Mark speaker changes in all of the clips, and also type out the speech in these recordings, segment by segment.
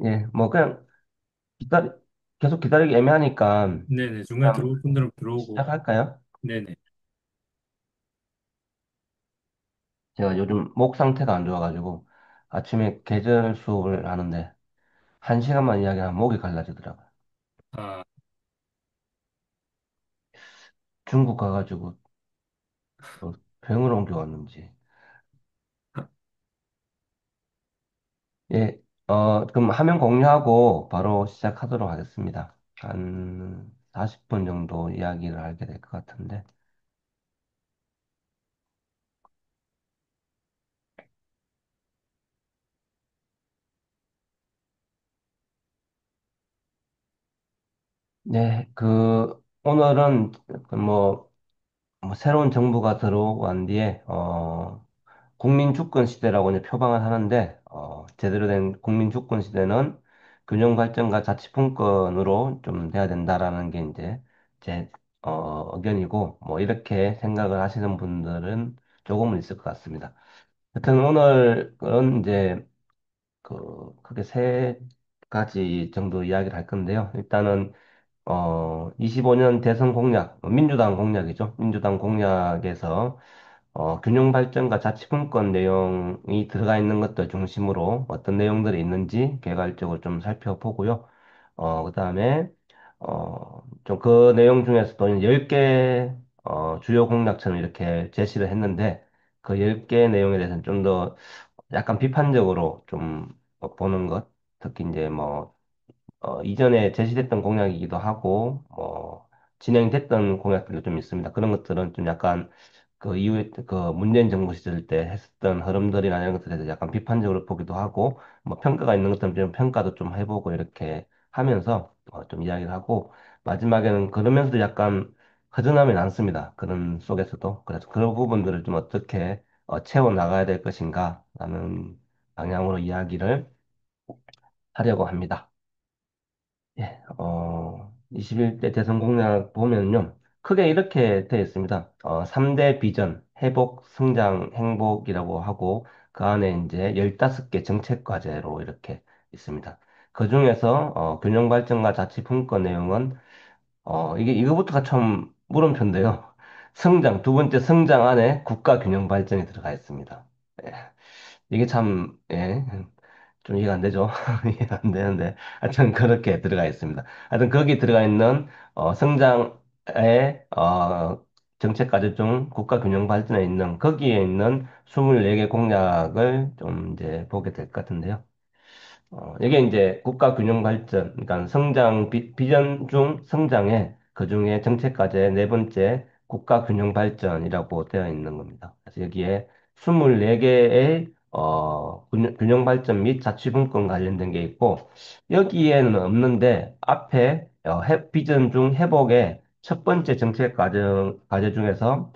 Speaker 1: 예, 뭐 그냥 기다리, 계속 기다리기 애매하니까
Speaker 2: 네네. 중간에
Speaker 1: 그냥
Speaker 2: 들어올 분들은 들어오고.
Speaker 1: 시작할까요?
Speaker 2: 네네.
Speaker 1: 제가 요즘 목 상태가 안 좋아가지고 아침에 계절 수업을 하는데 한 시간만 이야기하면 목이 갈라지더라고요.
Speaker 2: 아,
Speaker 1: 중국 가가지고 또 병을 옮겨왔는지. 예, 그럼 화면 공유하고 바로 시작하도록 하겠습니다. 한 40분 정도 이야기를 하게 될 것 같은데. 네, 오늘은 뭐, 뭐 새로운 정부가 들어온 뒤에, 국민 주권 시대라고 이제 표방을 하는데, 제대로 된 국민 주권 시대는 균형 발전과 자치분권으로 좀 돼야 된다라는 게 이제 제, 의견이고, 뭐 이렇게 생각을 하시는 분들은 조금은 있을 것 같습니다. 하여튼 오늘은 이제 크게 세 가지 정도 이야기를 할 건데요. 일단은 25년 대선 공약, 민주당 공약이죠. 민주당 공약에서 균형 발전과 자치분권 내용이 들어가 있는 것들 중심으로 어떤 내용들이 있는지 개괄적으로 좀 살펴보고요. 그다음에 좀 그 내용 중에서도 10개 주요 공약처럼 이렇게 제시를 했는데 그 10개 내용에 대해서는 좀 더 약간 비판적으로 좀 보는 것, 특히 이제 뭐 이전에 제시됐던 공약이기도 하고, 진행됐던 공약들도 좀 있습니다. 그런 것들은 좀 약간 그 이후에 그 문재인 정부 시절 때 했었던 흐름들이나 이런 것들에 대해서 약간 비판적으로 보기도 하고, 뭐 평가가 있는 것들은 좀 평가도 좀 해보고 이렇게 하면서 좀 이야기를 하고, 마지막에는 그러면서도 약간 허전함이 남습니다. 그런 속에서도. 그래서 그런 부분들을 좀 어떻게 채워 나가야 될 것인가 라는 방향으로 이야기를 하려고 합니다. 예, 21대 대선 공약 보면요. 크게 이렇게 되어 있습니다. 3대 비전, 회복, 성장, 행복이라고 하고, 그 안에 이제 15개 정책 과제로 이렇게 있습니다. 그 중에서, 균형 발전과 자치 분권 내용은, 이거부터가 참 물음표인데요. 성장, 두 번째 성장 안에 국가 균형 발전이 들어가 있습니다. 예, 이게 참, 예. 좀 이해가 안 되죠? 이해가 안 되는데. 하여튼 그렇게 들어가 있습니다. 하여튼 거기 들어가 있는, 성장의, 정책과제 중 국가균형 발전에 있는, 거기에 있는 24개 공약을 좀 이제 보게 될 것 같은데요. 이게 이제 국가 균형 발전, 그러니까 비전 중 성장에 그중에 정책과제 네 번째 국가 균형 발전이라고 되어 있는 겁니다. 그래서 여기에 24개의 균형 발전 및 자치분권 관련된 게 있고 여기에는 없는데 앞에 비전 중 회복의 첫 번째 과제 중에서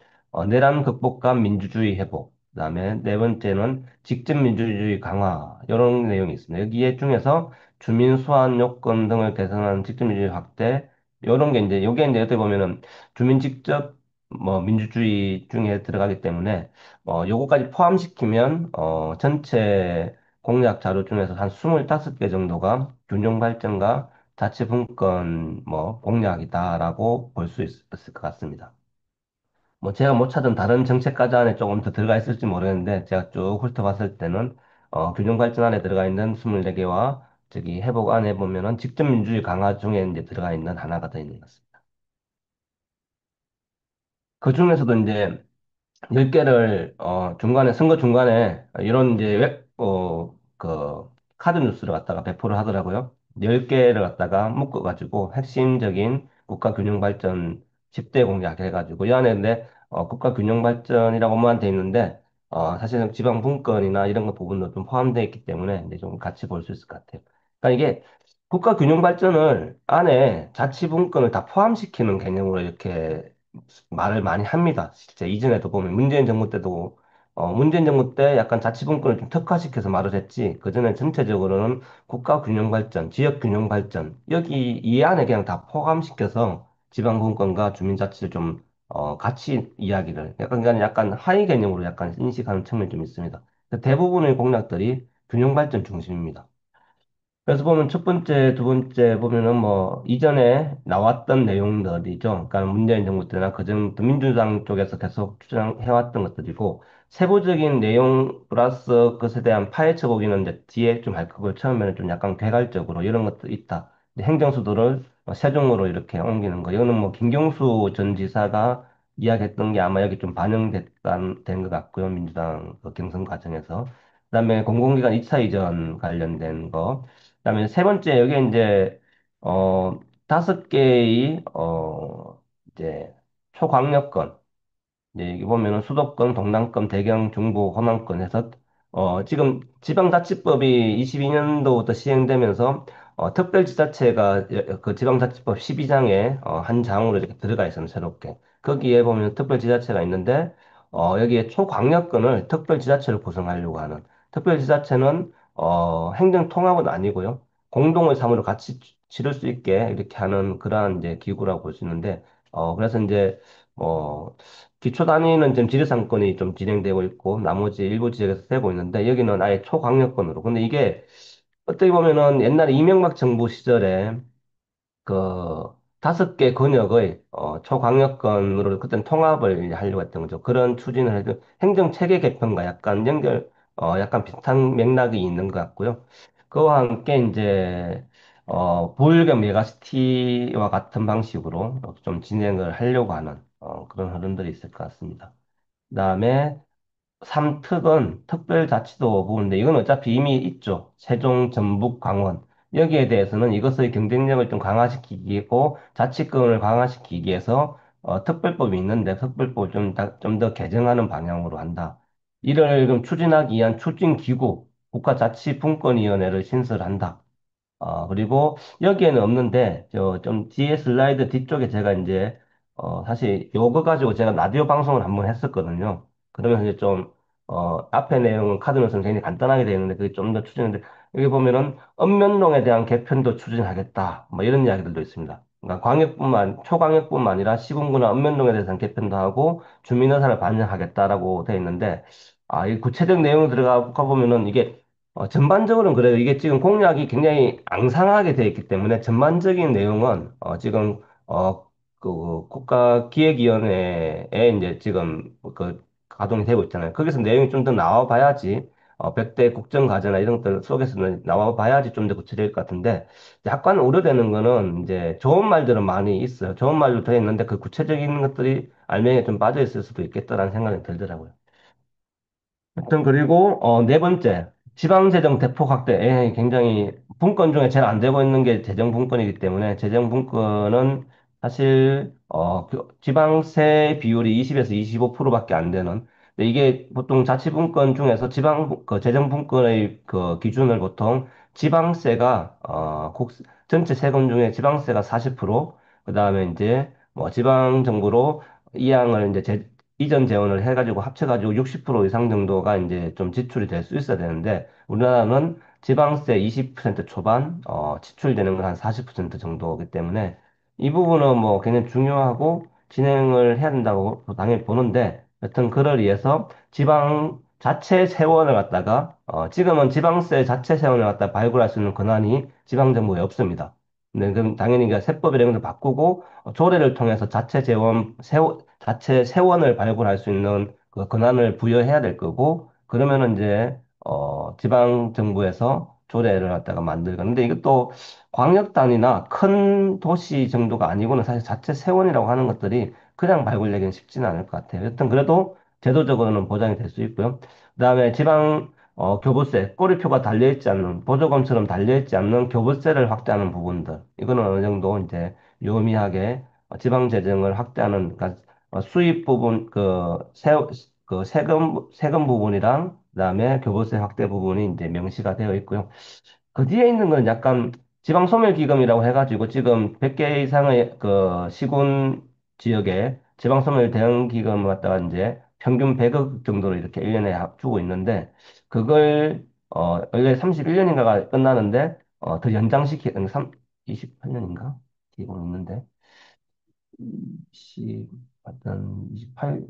Speaker 1: 내란 극복과 민주주의 회복, 그다음에 네 번째는 직접 민주주의 강화 이런 내용이 있습니다. 여기에 중에서 주민 소환 요건 등을 개선한 직접 민주주의 확대 이런 게 이제 요게 이제 어떻게 보면은 주민 직접 뭐 민주주의 중에 들어가기 때문에 요거까지 포함시키면 전체 공약 자료 중에서 한 25개 정도가 균형 발전과 자치 분권 뭐 공약이다라고 볼 수 있을 것 같습니다. 뭐 제가 못 찾은 다른 정책 과제 안에 조금 더 들어가 있을지 모르겠는데 제가 쭉 훑어봤을 때는 균형 발전 안에 들어가 있는 24개와 저기 회복 안에 보면은 직접 민주주의 강화 중에 이제 들어가 있는 하나가 더 있는 것 같습니다. 그 중에서도 이제 10개를 중간에 선거 중간에 이런 이제 카드 뉴스를 갖다가 배포를 하더라고요. 10개를 갖다가 묶어가지고 핵심적인 국가 균형 발전 10대 공약 해가지고 이 안에 근데 국가 균형 발전이라고만 돼 있는데 사실은 지방 분권이나 이런 것 부분도 좀 포함되어 있기 때문에 이제 좀 같이 볼 수 있을 것 같아요. 그러니까 이게 국가 균형 발전을 안에 자치 분권을 다 포함시키는 개념으로 이렇게 말을 많이 합니다. 실제 이전에도 보면 문재인 정부 때도 문재인 정부 때 약간 자치분권을 좀 특화시켜서 말을 했지. 그전에 전체적으로는 국가 균형 발전, 지역 균형 발전 여기 이 안에 그냥 다 포함시켜서 지방분권과 주민자치를 좀 같이 이야기를 약간 하위 개념으로 약간 인식하는 측면이 좀 있습니다. 대부분의 공약들이 균형 발전 중심입니다. 그래서 보면 첫 번째, 두 번째 보면은 뭐 이전에 나왔던 내용들이죠. 그러니까 문재인 정부 때나 그전 민주당 쪽에서 계속 주장해왔던 것들이고 세부적인 내용 플러스 그것에 대한 파헤쳐 보기는 이제 뒤에 좀 할 거고요. 처음에는 좀 약간 개괄적으로 이런 것도 있다. 이제 행정수도를 세종으로 이렇게 옮기는 거. 이거는 뭐 김경수 전 지사가 이야기했던 게 아마 여기 좀 된 것 같고요. 민주당 그 경선 과정에서. 그다음에 공공기관 2차 이전 관련된 거. 그다음에 세 번째 여기 이제 다섯 개의 이제 초광역권 이제 여기 보면은 수도권, 동남권, 대경, 중부, 호남권 해서 지금 지방자치법이 22년도부터 시행되면서 특별지자체가 그 지방자치법 12장에 한 장으로 이렇게 들어가 있어요, 새롭게. 거기에 보면 특별지자체가 있는데 여기에 초광역권을 특별지자체로 구성하려고 하는 특별지자체는 행정통합은 아니고요. 공동의 사무를 같이 치를 수 있게 이렇게 하는 그러한 이제 기구라고 볼 수 있는데 그래서 이제 어, 기초 단위는 지금 지리산권이 좀 진행되고 있고 나머지 일부 지역에서 되고 있는데 여기는 아예 초강력권으로. 근데 이게 어떻게 보면은 옛날에 이명박 정부 시절에 그 다섯 개 권역의 초강력권으로 그때는 통합을 이제 하려고 했던 거죠. 그런 추진을 해도 행정 체계 개편과 약간 약간 비슷한 맥락이 있는 것 같고요. 그와 함께 이제 부울경 메가시티와 같은 방식으로 좀 진행을 하려고 하는 그런 흐름들이 있을 것 같습니다. 그다음에 삼특은 특별자치도 부분인데 이건 어차피 이미 있죠. 세종, 전북, 강원. 여기에 대해서는 이것의 경쟁력을 좀 강화시키고 자치권을 강화시키기 위해서 특별법이 있는데 특별법을 좀 더 개정하는 방향으로 한다. 이를 그럼 추진하기 위한 추진기구, 국가자치분권위원회를 신설한다. 그리고 여기에는 없는데, 좀 뒤에 슬라이드 뒤쪽에 제가 이제, 사실 요거 가지고 제가 라디오 방송을 한번 했었거든요. 그러면서 이제 좀, 앞에 내용은 카드노트는 굉장히 간단하게 되어 있는데, 그게 좀 더 추진인데, 여기 보면은, 읍면동에 대한 개편도 추진하겠다. 뭐 이런 이야기들도 있습니다. 그러니까 초광역뿐만 아니라 시군구나 읍면동에 대해서는 개편도 하고, 주민의사를 반영하겠다라고 되어 있는데, 이 구체적 내용을 들어가 보면은 이게 전반적으로는 그래요. 이게 지금 공약이 굉장히 앙상하게 되어 있기 때문에 전반적인 내용은 지금 그 국가기획위원회에 이제 지금 그 가동이 되고 있잖아요. 거기서 내용이 좀 더 나와 봐야지 100대 국정과제나 이런 것들 속에서는 나와 봐야지 좀 더 구체적일 것 같은데 약간 우려되는 거는 이제 좋은 말들은 많이 있어요. 좋은 말도 더 있는데 그 구체적인 것들이 알맹이에 좀 빠져 있을 수도 있겠다라는 생각이 들더라고요. 하여튼 그리고 네 번째 지방재정 대폭 확대. 굉장히 분권 중에 제일 안 되고 있는 게 재정 분권이기 때문에 재정 분권은 사실 지방세 비율이 20에서 25%밖에 안 되는. 근데 이게 보통 자치분권 중에서 그 재정 분권의 그 기준을 보통 지방세가 전체 세금 중에 지방세가 40%, 그다음에 이제 뭐 지방 정부로 이 양을 이제 이전 재원을 해가지고 합쳐가지고 60% 이상 정도가 이제 좀 지출이 될 수 있어야 되는데 우리나라는 지방세 20% 초반, 지출되는 건 한 40% 정도이기 때문에 이 부분은 뭐 굉장히 중요하고 진행을 해야 된다고 당연히 보는데 여튼 그를 위해서 지방 자체 세원을 갖다가 지금은 지방세 자체 세원을 갖다 발굴할 수 있는 권한이 지방정부에 없습니다. 근데 그럼 당연히 그 세법 이런 걸 바꾸고 조례를 통해서 자체 세원을 발굴할 수 있는 그 권한을 부여해야 될 거고, 그러면은 이제, 지방 정부에서 조례를 갖다가 만들고. 근데 이것도 광역 단위나 큰 도시 정도가 아니고는 사실 자체 세원이라고 하는 것들이 그냥 발굴되기는 쉽지는 않을 것 같아요. 여튼 그래도 제도적으로는 보장이 될 수 있고요. 그다음에 지방 교부세, 꼬리표가 달려있지 않는, 보조금처럼 달려있지 않는 교부세를 확대하는 부분들. 이거는 어느 정도 이제 유의미하게 지방 재정을 확대하는, 그러니까 수입 부분, 그 세금 부분이랑, 그다음에 교부세 확대 부분이 이제 명시가 되어 있고요. 그 뒤에 있는 건 약간 지방소멸기금이라고 해가지고 지금 100개 이상의 그 시군 지역에 지방소멸 대응 기금을 갖다가 이제 평균 100억 정도로 이렇게 1년에 주고 있는데 그걸 원래 31년인가가 끝나는데 더 연장시키 28년인가? 기고 있는데 어떤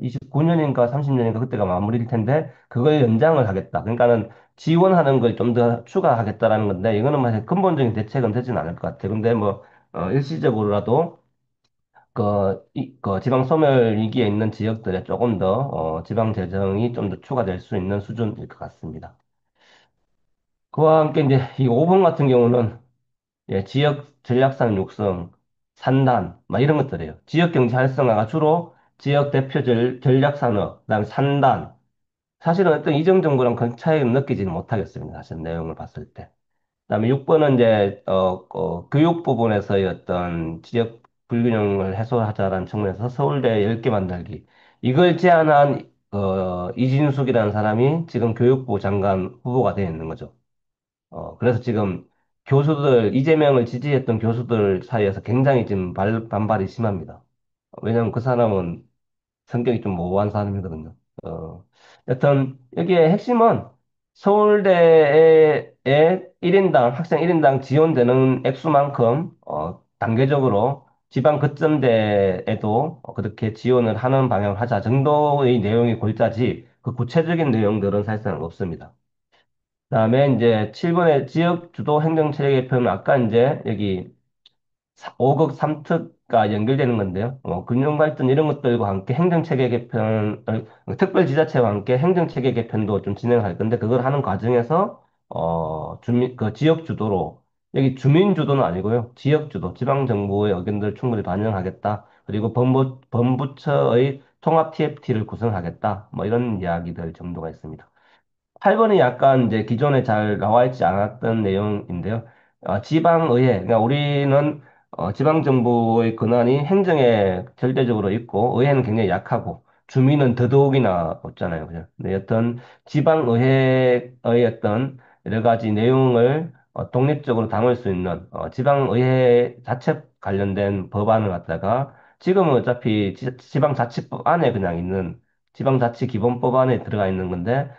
Speaker 1: 29년인가 30년인가 그때가 마무리일 텐데 그걸 연장을 하겠다. 그러니까는 지원하는 걸 좀 더 추가하겠다라는 건데 이거는 사실 근본적인 대책은 되지는 않을 것 같아요. 근데 뭐 일시적으로라도 그 지방 소멸 위기에 있는 지역들에 조금 더 지방 재정이 좀 더 추가될 수 있는 수준일 것 같습니다. 그와 함께 이제 이 5번 같은 경우는 예, 지역 전략상 육성, 산단, 막 이런 것들이에요. 지역 경제 활성화가 주로 지역 대표 전략 산업, 그다음에 산단. 사실은 어떤 이전 정부랑 큰 차이는 느끼지는 못하겠습니다. 사실 내용을 봤을 때. 그다음에 6번은 이제 교육 부분에서의 어떤 지역 불균형을 해소하자라는 측면에서 서울대 10개 만들기. 이걸 제안한 이진숙이라는 사람이 지금 교육부 장관 후보가 되어 있는 거죠. 그래서 지금 이재명을 지지했던 교수들 사이에서 굉장히 지금 반발이 심합니다. 왜냐면 그 사람은 성격이 좀 모호한 사람이거든요. 여튼, 여기에 핵심은 서울대에 1인당, 학생 1인당 지원되는 액수만큼, 단계적으로 지방 거점대에도 그렇게 지원을 하는 방향을 하자 정도의 내용이 골자지, 그 구체적인 내용들은 사실상 없습니다. 그다음에 이제 7번의 지역 주도 행정 체계 개편은 아까 이제 여기 5급 3특과 연결되는 건데요. 금융 발전 이런 것들과 함께 행정 체계 개편을 특별지자체와 함께 행정 체계 개편도 좀 진행할 건데 그걸 하는 과정에서 그 지역 주도로 여기 주민 주도는 아니고요. 지역 주도, 지방 정부의 의견들을 충분히 반영하겠다. 그리고 범부처의 통합 TFT를 구성하겠다. 뭐 이런 이야기들 정도가 있습니다. 8번이 약간 이제 기존에 잘 나와 있지 않았던 내용인데요. 지방의회, 그러니까 우리는 지방정부의 권한이 행정에 절대적으로 있고, 의회는 굉장히 약하고, 주민은 더더욱이나 없잖아요. 그죠? 네, 여튼 지방의회의 어떤 여러 가지 내용을 독립적으로 담을 수 있는 지방의회 자체 관련된 법안을 갖다가 지금은 어차피 지방자치법 안에 그냥 있는 지방자치기본법 안에 들어가 있는 건데,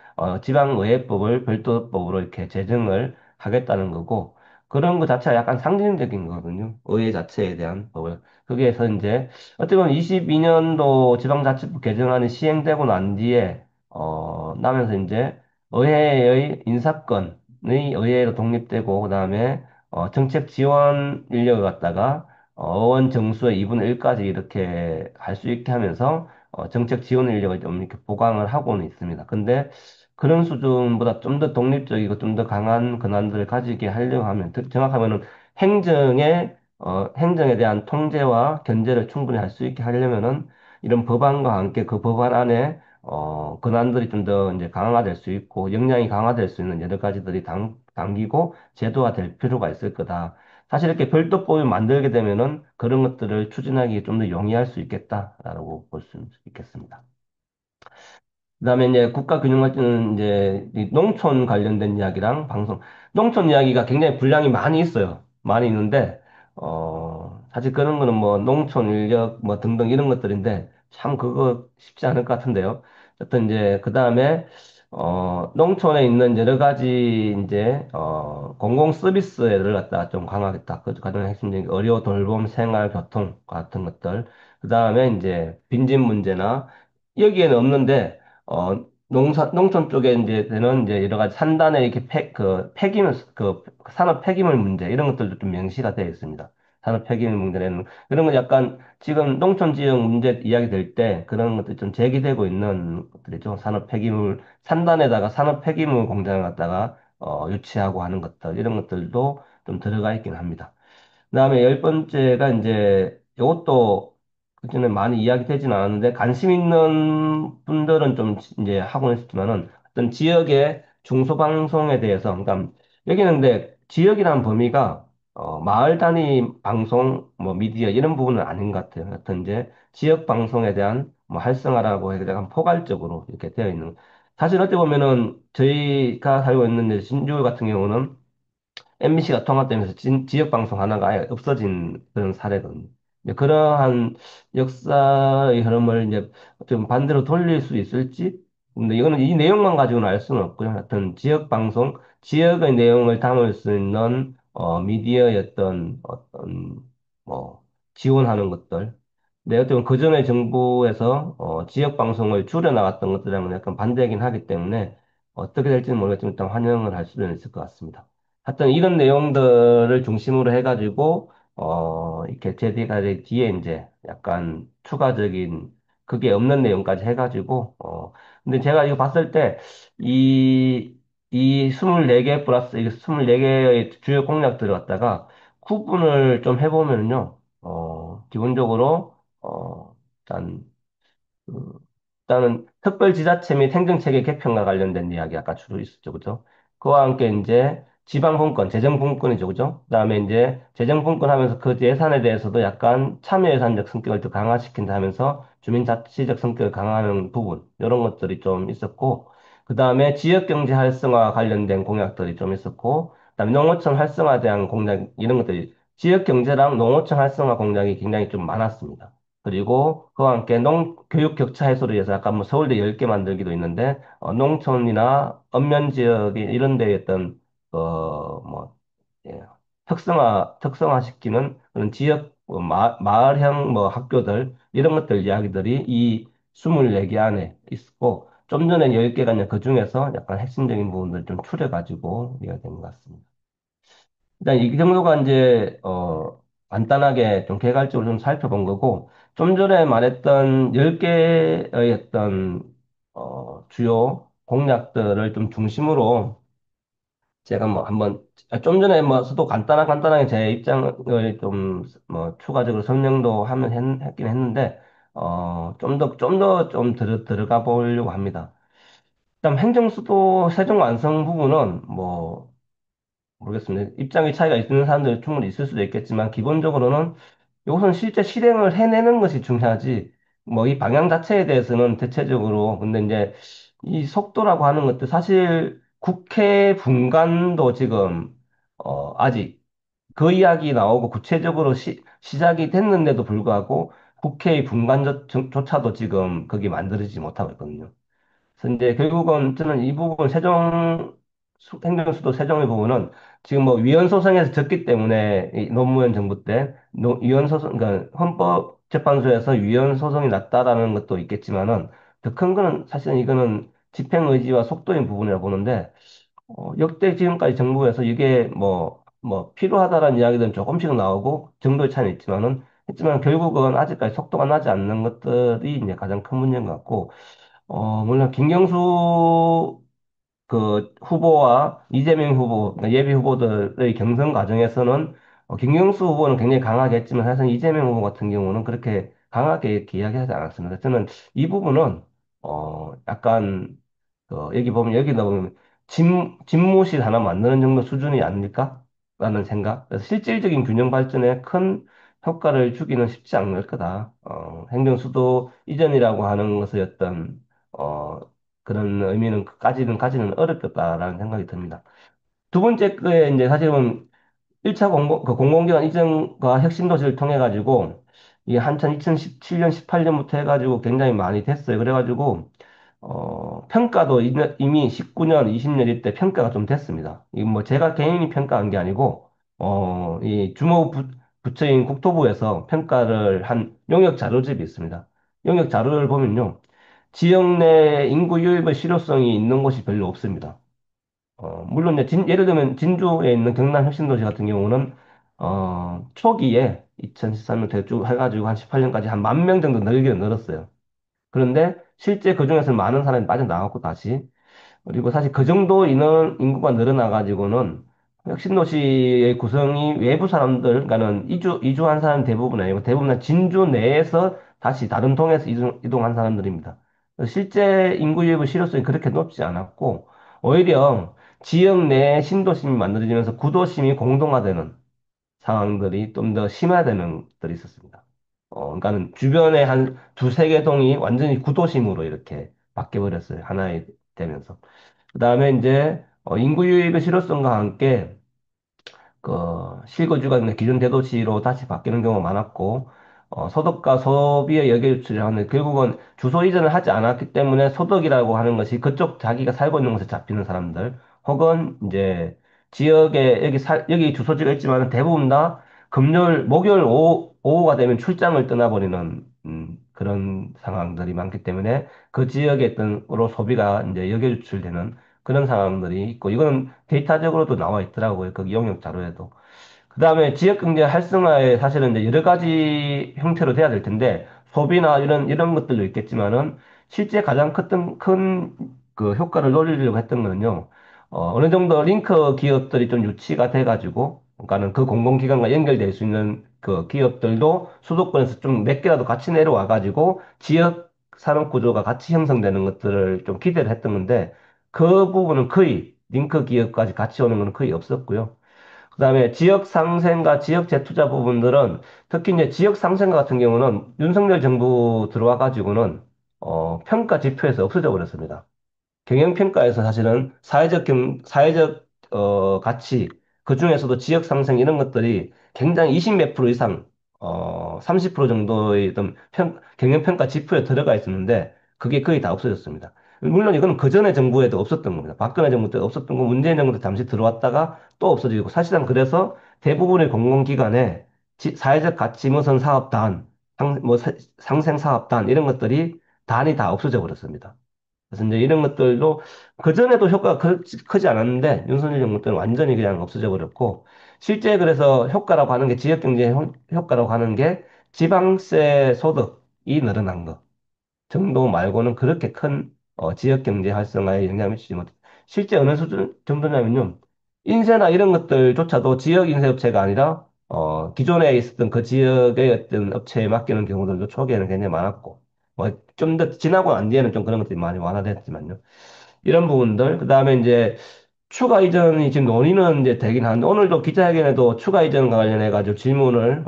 Speaker 1: 지방의회법을 별도법으로 이렇게 제정을 하겠다는 거고, 그런 거 자체가 약간 상징적인 거거든요. 의회 자체에 대한 법을. 거기에서 이제, 어떻게 보면 22년도 지방자치법 개정안이 시행되고 난 뒤에, 나면서 이제, 의회의 인사권이 의회로 독립되고, 그 다음에, 정책 지원 인력을 갖다가, 의원 정수의 2분의 1까지 이렇게 할 수 있게 하면서, 정책 지원 인력을 좀 이렇게 보강을 하고는 있습니다. 근데 그런 수준보다 좀 더 독립적이고 좀 더 강한 권한들을 가지게 하려고 하면, 정확하면은 행정에 대한 통제와 견제를 충분히 할 수 있게 하려면은 이런 법안과 함께 그 법안 안에, 권한들이 좀 더 이제 강화될 수 있고, 역량이 강화될 수 있는 여러 가지들이 당기고 제도화 될 필요가 있을 거다. 사실 이렇게 별도법을 만들게 되면은 그런 것들을 추진하기 좀 더 용이할 수 있겠다라고 볼 수 있겠습니다. 그다음에 이제 국가균형발전은 이제 이 농촌 관련된 이야기랑 방송, 농촌 이야기가 굉장히 분량이 많이 있어요. 많이 있는데 사실 그런 거는 뭐 농촌 인력 뭐 등등 이런 것들인데 참 그거 쉽지 않을 것 같은데요. 어떤 이제 그다음에 농촌에 있는 여러 가지 이제 공공 서비스를 갖다가 좀 강화하겠다. 그 가장 핵심적인 의료, 돌봄, 생활, 교통 같은 것들. 그다음에 이제 빈집 문제나 여기에는 없는데 농촌 쪽에 이제 되는 이제 여러 가지 산단의 이렇게 폐기물, 산업 폐기물 문제, 이런 것들도 좀 명시가 되어 있습니다. 산업 폐기물 문제는, 그런 건 약간 지금 농촌 지역 문제 이야기 될 때 그런 것들이 좀 제기되고 있는 것들이죠. 산업 폐기물, 산단에다가 산업 폐기물 공장을 갖다가, 유치하고 하는 것들, 이런 것들도 좀 들어가 있긴 합니다. 그다음에 열 번째가 이제 이것도 그전에 많이 이야기되진 않았는데 관심 있는 분들은 좀 이제 하고는 있었지만은 어떤 지역의 중소방송에 대해서 그러니까 여기는 근데 지역이라는 범위가 마을 단위 방송 뭐 미디어 이런 부분은 아닌 것 같아요. 하여튼 이제 지역 방송에 대한 뭐 활성화라고 해서 약간 포괄적으로 이렇게 되어 있는 사실 어떻게 보면은 저희가 살고 있는 이제 신주 같은 경우는 MBC가 통합되면서 지역 방송 하나가 아예 없어진 그런 사례거든요. 이제 그러한 역사의 흐름을 이제 좀 반대로 돌릴 수 있을지, 근데 이거는 이 내용만 가지고는 알 수는 없고요. 하여튼 지역 방송, 지역의 내용을 담을 수 있는 미디어의 어떤 뭐 지원하는 것들 네, 어떻게 보면 그전에 정부에서 지역 방송을 줄여나갔던 것들하고는 약간 반대이긴 하기 때문에 어떻게 될지는 모르겠지만 일단 환영을 할 수는 있을 것 같습니다. 하여튼 이런 내용들을 중심으로 해가지고 이렇게 제디가 뒤에 이제 약간 추가적인 그게 없는 내용까지 해가지고 근데 제가 이거 봤을 때 이 이 24개 플러스 이 24개의 주요 공약들을 갖다가 구분을 좀 해보면요. 기본적으로, 일단, 그, 일단은 특별지자체 및 행정체계 개편과 관련된 이야기 아까 주로 있었죠, 그죠? 그와 함께 이제 지방분권, 재정분권이죠, 그죠? 그다음에 이제 재정분권 하면서 그 예산에 대해서도 약간 참여예산적 성격을 더 강화시킨다 하면서 주민자치적 성격을 강화하는 부분, 이런 것들이 좀 있었고, 그다음에 지역경제 활성화 관련된 공약들이 좀 있었고, 그다음에 농어촌 활성화에 대한 공약, 이런 것들이 지역경제랑 농어촌 활성화 공약이 굉장히 좀 많았습니다. 그리고 그와 함께 교육 격차 해소를 위해서 아까 뭐 서울대 10개 만들기도 있는데 농촌이나 언면 지역이 이런 데에 어떤 뭐 예, 특성화시키는 그런 지역 마을형 뭐 학교들 이런 것들 이야기들이 이 24개 안에 있고 좀 전에 10개가 있는 그 중에서 약간 핵심적인 부분들 좀 추려가지고 이야기된 것 같습니다. 일단 이 정도가 이제 간단하게 좀 개괄적으로 좀 살펴본 거고 좀 전에 말했던 10개의 어떤 주요 공약들을 좀 중심으로 제가 뭐 한번 좀 전에 뭐서도 간단하게 제 입장을 좀 뭐 추가적으로 설명도 했긴 했는데 좀 더 좀 들어가 보려고 합니다. 일단 행정수도 세종 완성 부분은 뭐 모르겠습니다. 입장의 차이가 있는 사람들이 충분히 있을 수도 있겠지만, 기본적으로는 이것은 실제 실행을 해내는 것이 중요하지, 뭐 이 방향 자체에 대해서는 대체적으로, 근데 이제 이 속도라고 하는 것도 사실 국회 분관도 지금, 아직 그 이야기 나오고 구체적으로 시작이 됐는데도 불구하고 국회의 분관조차도 지금 거기 만들어지지 못하고 있거든요. 그래서 이제 결국은 저는 이 부분 행정수도 세종의 부분은 지금 뭐 위헌 소송에서 졌기 때문에 이 노무현 정부 때 위헌 소송 그러니까 헌법재판소에서 위헌 소송이 났다라는 것도 있겠지만은 더 큰 거는 사실은 이거는 집행 의지와 속도인 부분이라 보는데 역대 지금까지 정부에서 이게 뭐 필요하다라는 이야기들은 조금씩 나오고 정도의 차이는 했지만 결국은 아직까지 속도가 나지 않는 것들이 이제 가장 큰 문제인 것 같고 물론 김경수 그 후보와 이재명 후보, 그러니까 예비 후보들의 경선 과정에서는 김경수 후보는 굉장히 강하게 했지만 사실 이재명 후보 같은 경우는 그렇게 강하게 이렇게 이야기하지 않았습니다. 저는 이 부분은 약간 여기 보면 여기 넣으면 집무실 하나 만드는 정도 수준이 아닐까? 라는 생각. 그래서 실질적인 균형 발전에 큰 효과를 주기는 쉽지 않을 거다. 행정수도 이전이라고 하는 것의 어떤 어, 그런 의미는 가지는 어렵겠다라는 생각이 듭니다. 두 번째 거에 이제 사실은 1차 그 공공기관 이전과 혁신도시를 통해 가지고 이게 한참 2017년, 18년부터 해가지고 굉장히 많이 됐어요. 그래가지고 평가도 이미 19년, 20년 이때 평가가 좀 됐습니다. 이 뭐 제가 개인이 평가한 게 아니고 이 부처인 국토부에서 평가를 한 용역 자료집이 있습니다. 용역 자료를 보면요. 지역 내 인구 유입의 실효성이 있는 곳이 별로 없습니다. 물론 이제 예를 들면 진주에 있는 경남 혁신도시 같은 경우는 초기에 2013년 대쭉 해가지고 한 18년까지 한 10,000명 정도 늘기는 늘었어요. 그런데 실제 그중에서 많은 사람이 빠져나갔고 다시 그리고 사실 그 정도 인구가 늘어나가지고는 혁신도시의 구성이 외부 사람들, 그러니까는 이주한 사람 대부분 아니고 대부분 진주 내에서 다시 다른 동에서 이동한 사람들입니다. 실제 인구 유입의 실효성이 그렇게 높지 않았고, 오히려 지역 내에 신도심이 만들어지면서 구도심이 공동화되는 상황들이 좀 더 심화되는 것들이 있었습니다. 그러니까는 주변에 한 두세 개 동이 완전히 구도심으로 이렇게 바뀌어버렸어요. 하나에 되면서. 그 다음에 이제 인구 유입의 실효성과 함께 그 실거주가 있는 기존 대도시로 다시 바뀌는 경우가 많았고 소득과 소비의 역외유출을 하는 결국은 주소 이전을 하지 않았기 때문에 소득이라고 하는 것이 그쪽 자기가 살고 있는 곳에 잡히는 사람들 혹은 이제 지역에 여기 주소지가 있지만 대부분 다 목요일 오후가 되면 출장을 떠나버리는 그런 상황들이 많기 때문에 그 지역에 어떤,으로 소비가 이제 역외 유출되는 그런 상황들이 있고, 이거는 데이터적으로도 나와 있더라고요. 그 용역 자료에도. 그 다음에 지역 경제 활성화에 사실은 이제 여러 가지 형태로 돼야 될 텐데, 소비나 이런 것들도 있겠지만은, 실제 가장 큰 그 효과를 노리려고 했던 거는요, 어느 정도 링크 기업들이 좀 유치가 돼가지고, 그러니까는 그 공공기관과 연결될 수 있는 그 기업들도 수도권에서 좀 몇 개라도 같이 내려와가지고, 지역 산업 구조가 같이 형성되는 것들을 좀 기대를 했던 건데, 그 부분은 거의, 링크 기업까지 같이 오는 건 거의 없었고요. 그다음에 지역 상생과 지역 재투자 부분들은 특히 이제 지역 상생과 같은 경우는 윤석열 정부 들어와 가지고는 평가 지표에서 없어져 버렸습니다. 경영평가에서 사실은 사회적, 가치, 그 중에서도 지역 상생 이런 것들이 굉장히 20 몇 프로 이상, 30% 정도의 어떤 경영평가 지표에 들어가 있었는데, 그게 거의 다 없어졌습니다. 물론 이거는 그 전에 정부에도 없었던 겁니다. 박근혜 정부 때 없었던 거, 문재인 정부 때 잠시 들어왔다가 또 없어지고, 사실상 그래서 대부분의 공공기관에 사회적 가치 무선 사업단, 상생 사업단, 이런 것들이 단이 다 없어져 버렸습니다. 그래서 이제 이런 것들도 그전에도 효과가 크지 않았는데 윤석열 정부 때는 완전히 그냥 없어져 버렸고, 실제 그래서 효과라고 하는 게 지역경제 효과라고 하는 게 지방세 소득이 늘어난 거 정도 말고는 그렇게 큰 지역 경제 활성화에 영향을 미치지 못. 실제 어느 수준 정도냐면요. 인쇄나 이런 것들조차도 지역 인쇄 업체가 아니라 기존에 있었던 그 지역의 어떤 업체에 맡기는 경우들도 초기에는 굉장히 많았고, 뭐 좀 더 지나고 난 뒤에는 좀 그런 것들이 많이 완화됐지만요. 이런 부분들, 그다음에 이제 추가 이전이 지금 논의는 이제 되긴 하는데, 오늘도 기자회견에도 추가 이전 관련해 가지고 질문을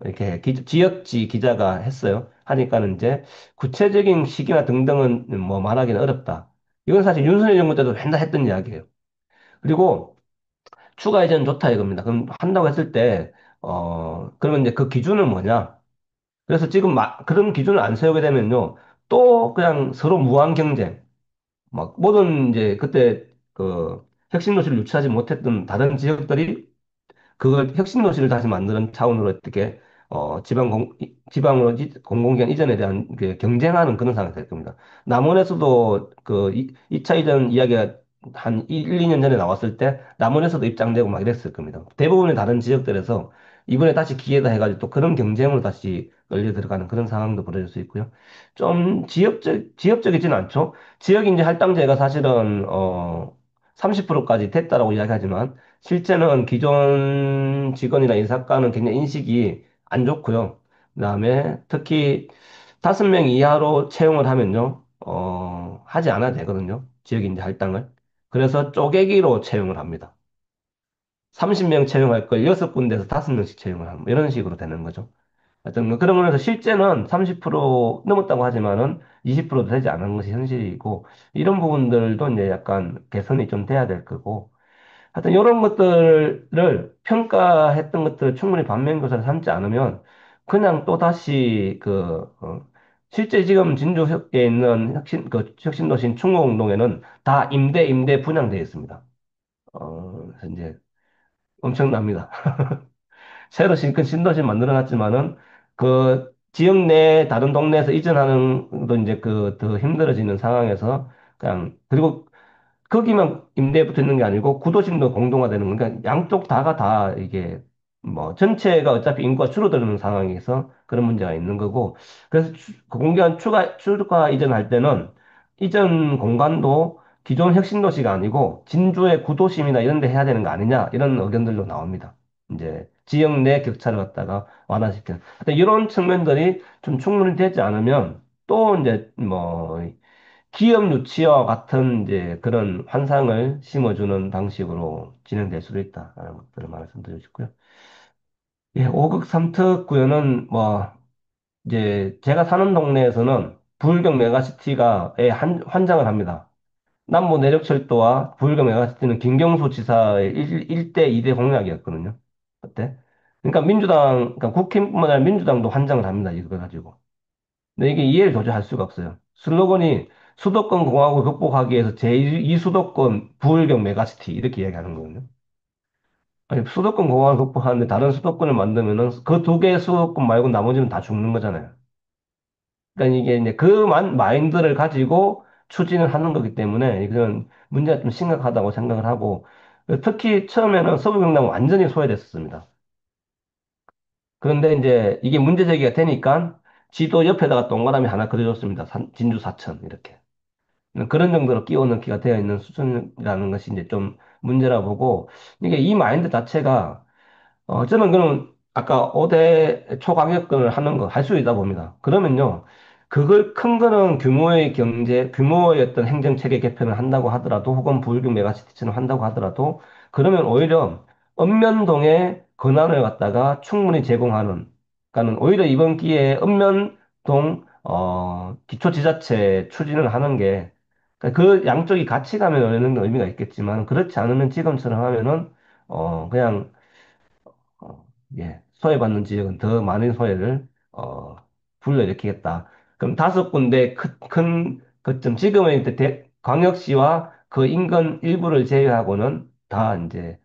Speaker 1: 이렇게 지역지 기자가 했어요. 하니까는 이제 구체적인 시기나 등등은 뭐 말하기는 어렵다. 이건 사실 윤석열 정부 때도 맨날 했던 이야기예요. 그리고 추가 이전 좋다 이겁니다. 그럼 한다고 했을 때 그러면 이제 그 기준은 뭐냐? 그래서 지금 그런 기준을 안 세우게 되면요, 또 그냥 서로 무한 경쟁. 막 모든 이제 그때 그 혁신 도시를 유치하지 못했던 다른 지역들이 그걸 혁신 도시를 다시 만드는 차원으로 어떻게 지방으로 공공기관 이전에 대한 그 경쟁하는 그런 상황이 될 겁니다. 남원에서도 그 2차 이전 이야기가 한 1, 2년 전에 나왔을 때 남원에서도 입장되고 막 이랬을 겁니다. 대부분의 다른 지역들에서 이번에 다시 기회다 해가지고 또 그런 경쟁으로 다시 끌려 들어가는 그런 상황도 벌어질 수 있고요. 좀 지역적이진 않죠. 지역인재 할당제가 사실은 30%까지 됐다라고 이야기하지만 실제는 기존 직원이나 인사과는 굉장히 인식이 안 좋고요. 그다음에 특히 5명 이하로 채용을 하면요, 하지 않아도 되거든요. 지역인재 할당을. 그래서 쪼개기로 채용을 합니다. 30명 채용할 걸 6군데에서 5명씩 채용을 하는, 이런 식으로 되는 거죠. 하여튼 뭐 그런 면에서 실제는 30% 넘었다고 하지만은 20%도 되지 않은 것이 현실이고, 이런 부분들도 이제 약간 개선이 좀 돼야 될 거고, 하여튼 이런 것들을 평가했던 것들을 충분히 반면교사를 삼지 않으면 그냥 또 다시 실제 지금 진주에 있는 혁신도시인 충무공동에는 다 임대 분양되어 있습니다. 그래서 이제 엄청납니다. 새로 큰 신도시 만들어놨지만은 그 지역 내 다른 동네에서 이전하는 것도 이제 더 힘들어지는 상황에서 그냥, 그리고 거기만 임대에 붙어 있는 게 아니고 구도심도 공동화되는 거니까 양쪽 다가 다 이게 뭐 전체가 어차피 인구가 줄어드는 상황에서 그런 문제가 있는 거고, 그래서 그 공간 추가 이전할 때는 이전 공간도 기존 혁신도시가 아니고 진주의 구도심이나 이런 데 해야 되는 거 아니냐 이런 의견들도 나옵니다. 이제 지역 내 격차를 갖다가 완화시키는. 하여튼 이런 측면들이 좀 충분히 되지 않으면 또 이제 뭐 기업 유치와 같은 이제 그런 환상을 심어주는 방식으로 진행될 수도 있다라는 것들을 말씀드리고 싶고요. 예, 5극 3특 구현은 뭐 이제 제가 사는 동네에서는 부울경 메가시티가 환장을 합니다. 남부 내륙철도와 부울경 메가시티는 김경수 지사의 1대 2대 공약이었거든요. 그때. 그러니까 그러니까 국힘뿐만 아니라 민주당도 환장을 합니다. 이거 가지고. 근데 이게 이해를 도저히 할 수가 없어요. 슬로건이 수도권 공화국을 극복하기 위해서 제2 수도권 부울경 메가시티 이렇게 이야기하는 거거든요. 아니, 수도권 공화국을 극복하는데 다른 수도권을 만들면은 그 두 개의 수도권 말고 나머지는 다 죽는 거잖아요. 그러니까 이게 이제 마인드를 가지고 추진을 하는 거기 때문에 이건 문제가 좀 심각하다고 생각을 하고 특히 처음에는 서부경남은 완전히 소외됐었습니다. 그런데 이제 이게 문제 제기가 되니까 지도 옆에다가 동그라미 하나 그려줬습니다. 진주 사천 이렇게. 그런 정도로 끼워 넣기가 되어 있는 수준이라는 것이 이제 좀 문제라 보고 이게 이 마인드 자체가 저는 그럼 아까 5대 초강력근을 하는 거 할 수 있다 봅니다. 그러면요, 그걸 큰 거는 규모의 어떤 행정체계 개편을 한다고 하더라도, 혹은 부울경 메가시티처럼 한다고 하더라도, 그러면 오히려 읍면동의 권한을 갖다가 충분히 제공하는, 그러니까는 오히려 이번 기회에 읍면동, 기초지자체 추진을 하는 게, 그러니까 그 양쪽이 같이 가면 어느 정도 의미가 있겠지만, 그렇지 않으면 지금처럼 하면은, 그냥 소외받는 지역은 더 많은 소외를, 불러일으키겠다. 그럼 5군데 큰 거점, 지금은 이제 광역시와 그 인근 일부를 제외하고는 다 이제,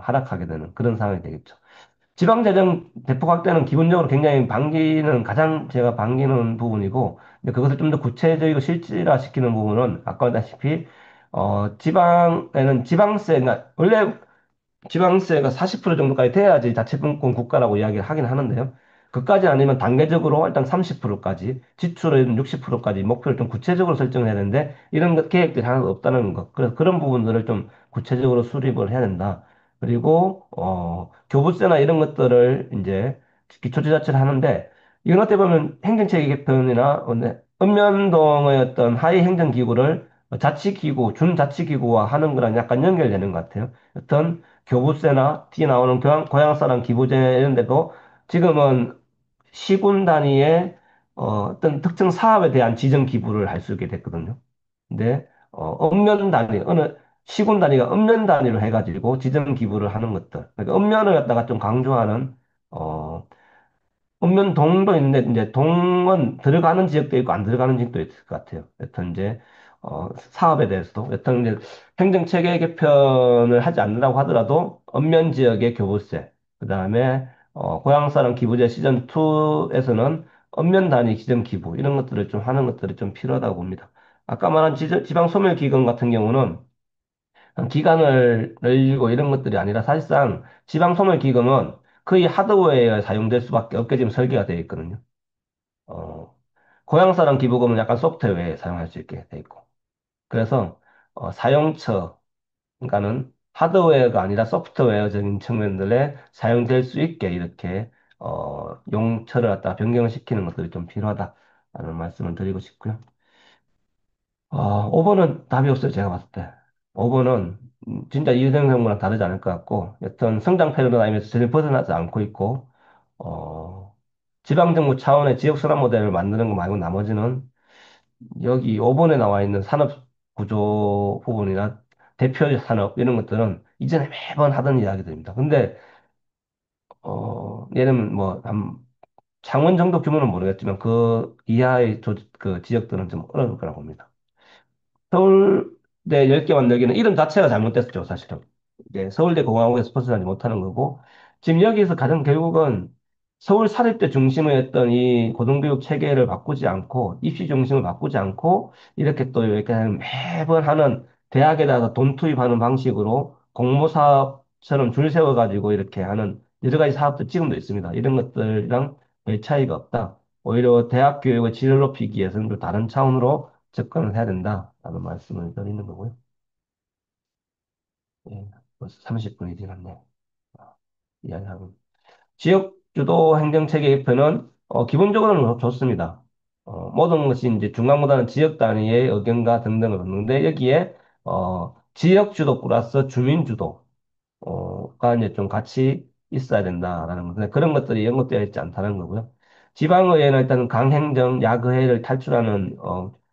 Speaker 1: 하락하게 되는 그런 상황이 되겠죠. 지방재정 대폭 확대는 기본적으로 굉장히 가장 제가 반기는 부분이고, 근데 그것을 좀 더 구체적이고 실질화시키는 부분은 아까 말다시피, 지방세가, 원래 지방세가 40% 정도까지 돼야지 자치분권 국가라고 이야기를 하긴 하는데요. 그까지 아니면 단계적으로 일단 30%까지, 지출은 60%까지 목표를 좀 구체적으로 설정해야 되는데, 이런 계획들이 하나도 없다는 것. 그래서 그런 부분들을 좀 구체적으로 수립을 해야 된다. 그리고, 교부세나 이런 것들을 이제 기초지자체를 하는데, 이건 어떻게 보면 행정체계 개편이나 읍면동의 어떤 하위 행정기구를 자치기구, 준자치기구화 하는 거랑 약간 연결되는 것 같아요. 어떤 교부세나 뒤에 나오는 고향사랑 기부제 이런 데도 지금은 시군 단위의 어떤 특정 사업에 대한 지정 기부를 할 수 있게 됐거든요. 근데 읍면 단위, 시군 단위가 읍면 단위로 해가지고 지정 기부를 하는 것들. 그러니까 읍면을 갖다가 좀 강조하는 어, 읍면동도 있는데 이제 동은 들어가는 지역도 있고 안 들어가는 지역도 있을 것 같아요. 여튼 이제 사업에 대해서도 여튼 이제 행정 체계 개편을 하지 않는다고 하더라도 읍면 지역의 교부세, 그다음에 고향사랑 기부제 시즌 2에서는 읍면 단위 지정 기부 이런 것들을 좀 하는 것들이 좀 필요하다고 봅니다. 아까 말한 지방 소멸 기금 같은 경우는 기간을 늘리고 이런 것들이 아니라 사실상 지방소멸 기금은 거의 하드웨어에 사용될 수밖에 없게 지금 설계가 되어 있거든요. 어, 고향사랑 기부금은 약간 소프트웨어에 사용할 수 있게 되어 있고. 그래서 사용처, 그러니까는 하드웨어가 아니라 소프트웨어적인 측면들에 사용될 수 있게 이렇게 용처를 갖다 변경을 시키는 것들이 좀 필요하다라는 말씀을 드리고 싶고요. 5번은 답이 없어요, 제가 봤을 때. 5번은 진짜 이재명 정부랑 다르지 않을 것 같고, 여튼 성장 패러다임에서 전혀 벗어나지 않고 있고, 어, 지방정부 차원의 지역순환 모델을 만드는 거 말고 나머지는 여기 5번에 나와 있는 산업 구조 부분이나 대표 산업 이런 것들은 이전에 매번 하던 이야기들입니다. 근데, 예를 들면 창원 정도 규모는 모르겠지만 그 이하의 그 지역들은 좀 어려울 거라고 봅니다. 서울대 10개 만들기는 이름 자체가 잘못됐죠, 사실은. 이제 서울대 공항에서 벗어나지 못하는 거고, 지금 여기서 가장 결국은 서울 사립대 중심의 어떤 이 고등교육 체계를 바꾸지 않고, 입시 중심을 바꾸지 않고, 이렇게 또 이렇게 매번 하는 대학에다가 돈 투입하는 방식으로 공모 사업처럼 줄 세워가지고 이렇게 하는 여러 가지 사업도 지금도 있습니다. 이런 것들이랑 별 차이가 없다. 오히려 대학 교육의 질을 높이기 위해서는 또 다른 차원으로 접근을 해야 된다라는 말씀을 드리는 거고요. 예, 벌써 30분이 지났네. 아, 이야기하고. 지역 주도 행정체계 개편은 기본적으로는 좋습니다. 모든 것이 이제 중앙보다는 지역 단위의 의견과 등등을 얻는데 여기에 지역 주도 플러스 주민 주도 가 이제 좀 같이 있어야 된다라는 거. 근데 그런 것들이 연구되어 있지 않다는 거고요. 지방의회는 일단 강행정, 야그회를 탈출하는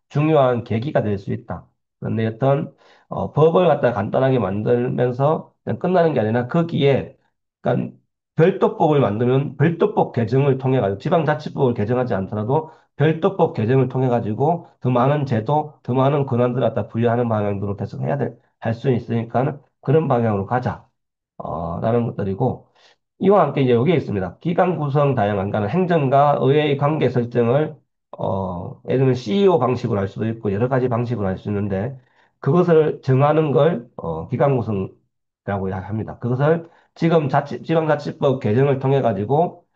Speaker 1: 중요한 계기가 될 수 있다. 그런데 어떤 법을 갖다 간단하게 만들면서 그냥 끝나는 게 아니라 거기에 그러니까 별도법을 만들면 별도법 개정을 통해 가지고 지방자치법을 개정하지 않더라도 별도법 개정을 통해 가지고 더 많은 제도, 더 많은 권한들을 갖다 부여하는 방향으로 계속 할 수 있으니까 그런 방향으로 가자. 라는 것들이고, 이와 함께 이제 여기에 있습니다. 기관 구성 다양한, 그러니까 행정과 의회의 관계 설정을 예를 들면 CEO 방식으로 할 수도 있고 여러 가지 방식으로 할 수 있는데 그것을 정하는 걸 기강구성이라고 합니다. 그것을 지금 지방자치법 개정을 통해 가지고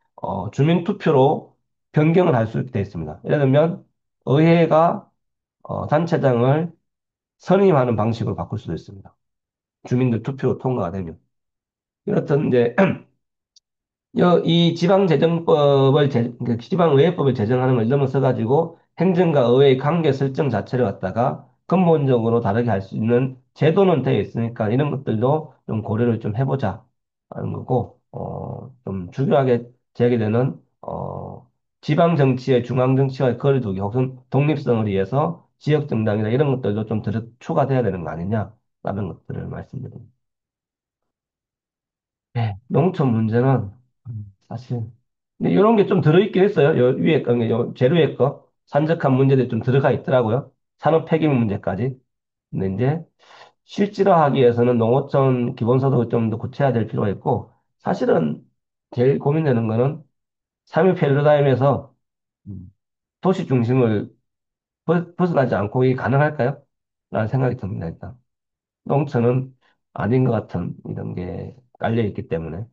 Speaker 1: 주민투표로 변경을 할 수 있게 되어 있습니다. 예를 들면 의회가 단체장을 선임하는 방식으로 바꿀 수도 있습니다. 주민들 투표로 통과가 되면. 이렇든 이제 이 지방재정법을 그 지방의회법을 제정하는 걸 넘어서 가지고 행정과 의회의 관계 설정 자체를 갖다가 근본적으로 다르게 할 수 있는 제도는 되어 있으니까 이런 것들도 좀 고려를 좀 해보자 하는 거고 좀 중요하게 제기되는 지방 정치의 중앙 정치와의 거리두기 혹은 독립성을 위해서 지역 정당이나 이런 것들도 좀 추가돼야 되는 거 아니냐라는 것들을 말씀드립니다. 네, 농촌 문제는 사실 근데 이런 게 좀 들어있긴 했어요. 요 위에 거, 요 제로의 거 산적한 문제들이 좀 들어가 있더라고요. 산업 폐기물 문제까지. 근데 이제 실질화하기 위해서는 농어촌 기본소득을 좀 더 고쳐야 될 필요가 있고 사실은 제일 고민되는 거는 삶의 패러다임에서 도시 중심을 벗어나지 않고 이게 가능할까요? 라는 생각이 듭니다. 일단 농촌은 아닌 것 같은 이런 게 깔려 있기 때문에.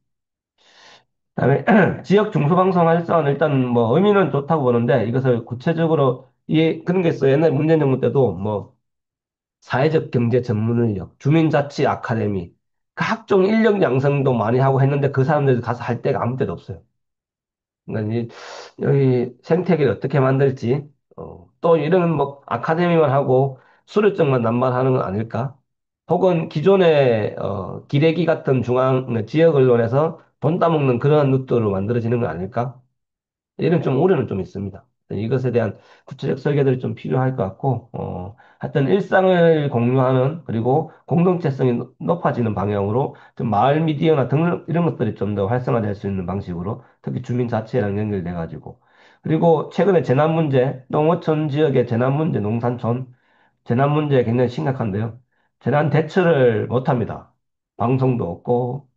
Speaker 1: 그다음에 지역 중소방송 활성화는 일단 뭐 의미는 좋다고 보는데 이것을 구체적으로 그런 게 있어요. 옛날 문재인 정부 때도 뭐 사회적 경제 전문 인력, 주민자치 아카데미, 각종 인력 양성도 많이 하고 했는데 그 사람들이 가서 할 데가 아무 데도 없어요. 그러니까 여기 생태계를 어떻게 만들지, 또 이런 뭐 아카데미만 하고 수료증만 남발하는 건 아닐까? 혹은 기존의 기레기 같은 지역 언론에서 돈 따먹는 그런 루트로 만들어지는 건 아닐까? 이런 좀 우려는 좀 있습니다. 이것에 대한 구체적 설계들이 좀 필요할 것 같고, 하여튼 일상을 공유하는, 그리고 공동체성이 높아지는 방향으로 좀 마을 미디어나 등 이런 것들이 좀 더 활성화될 수 있는 방식으로, 특히 주민 자치랑 연결돼가지고, 그리고 최근에 재난 문제, 농어촌 지역의 재난 문제, 농산촌, 재난 문제 굉장히 심각한데요. 재난 대처를 못합니다. 방송도 없고,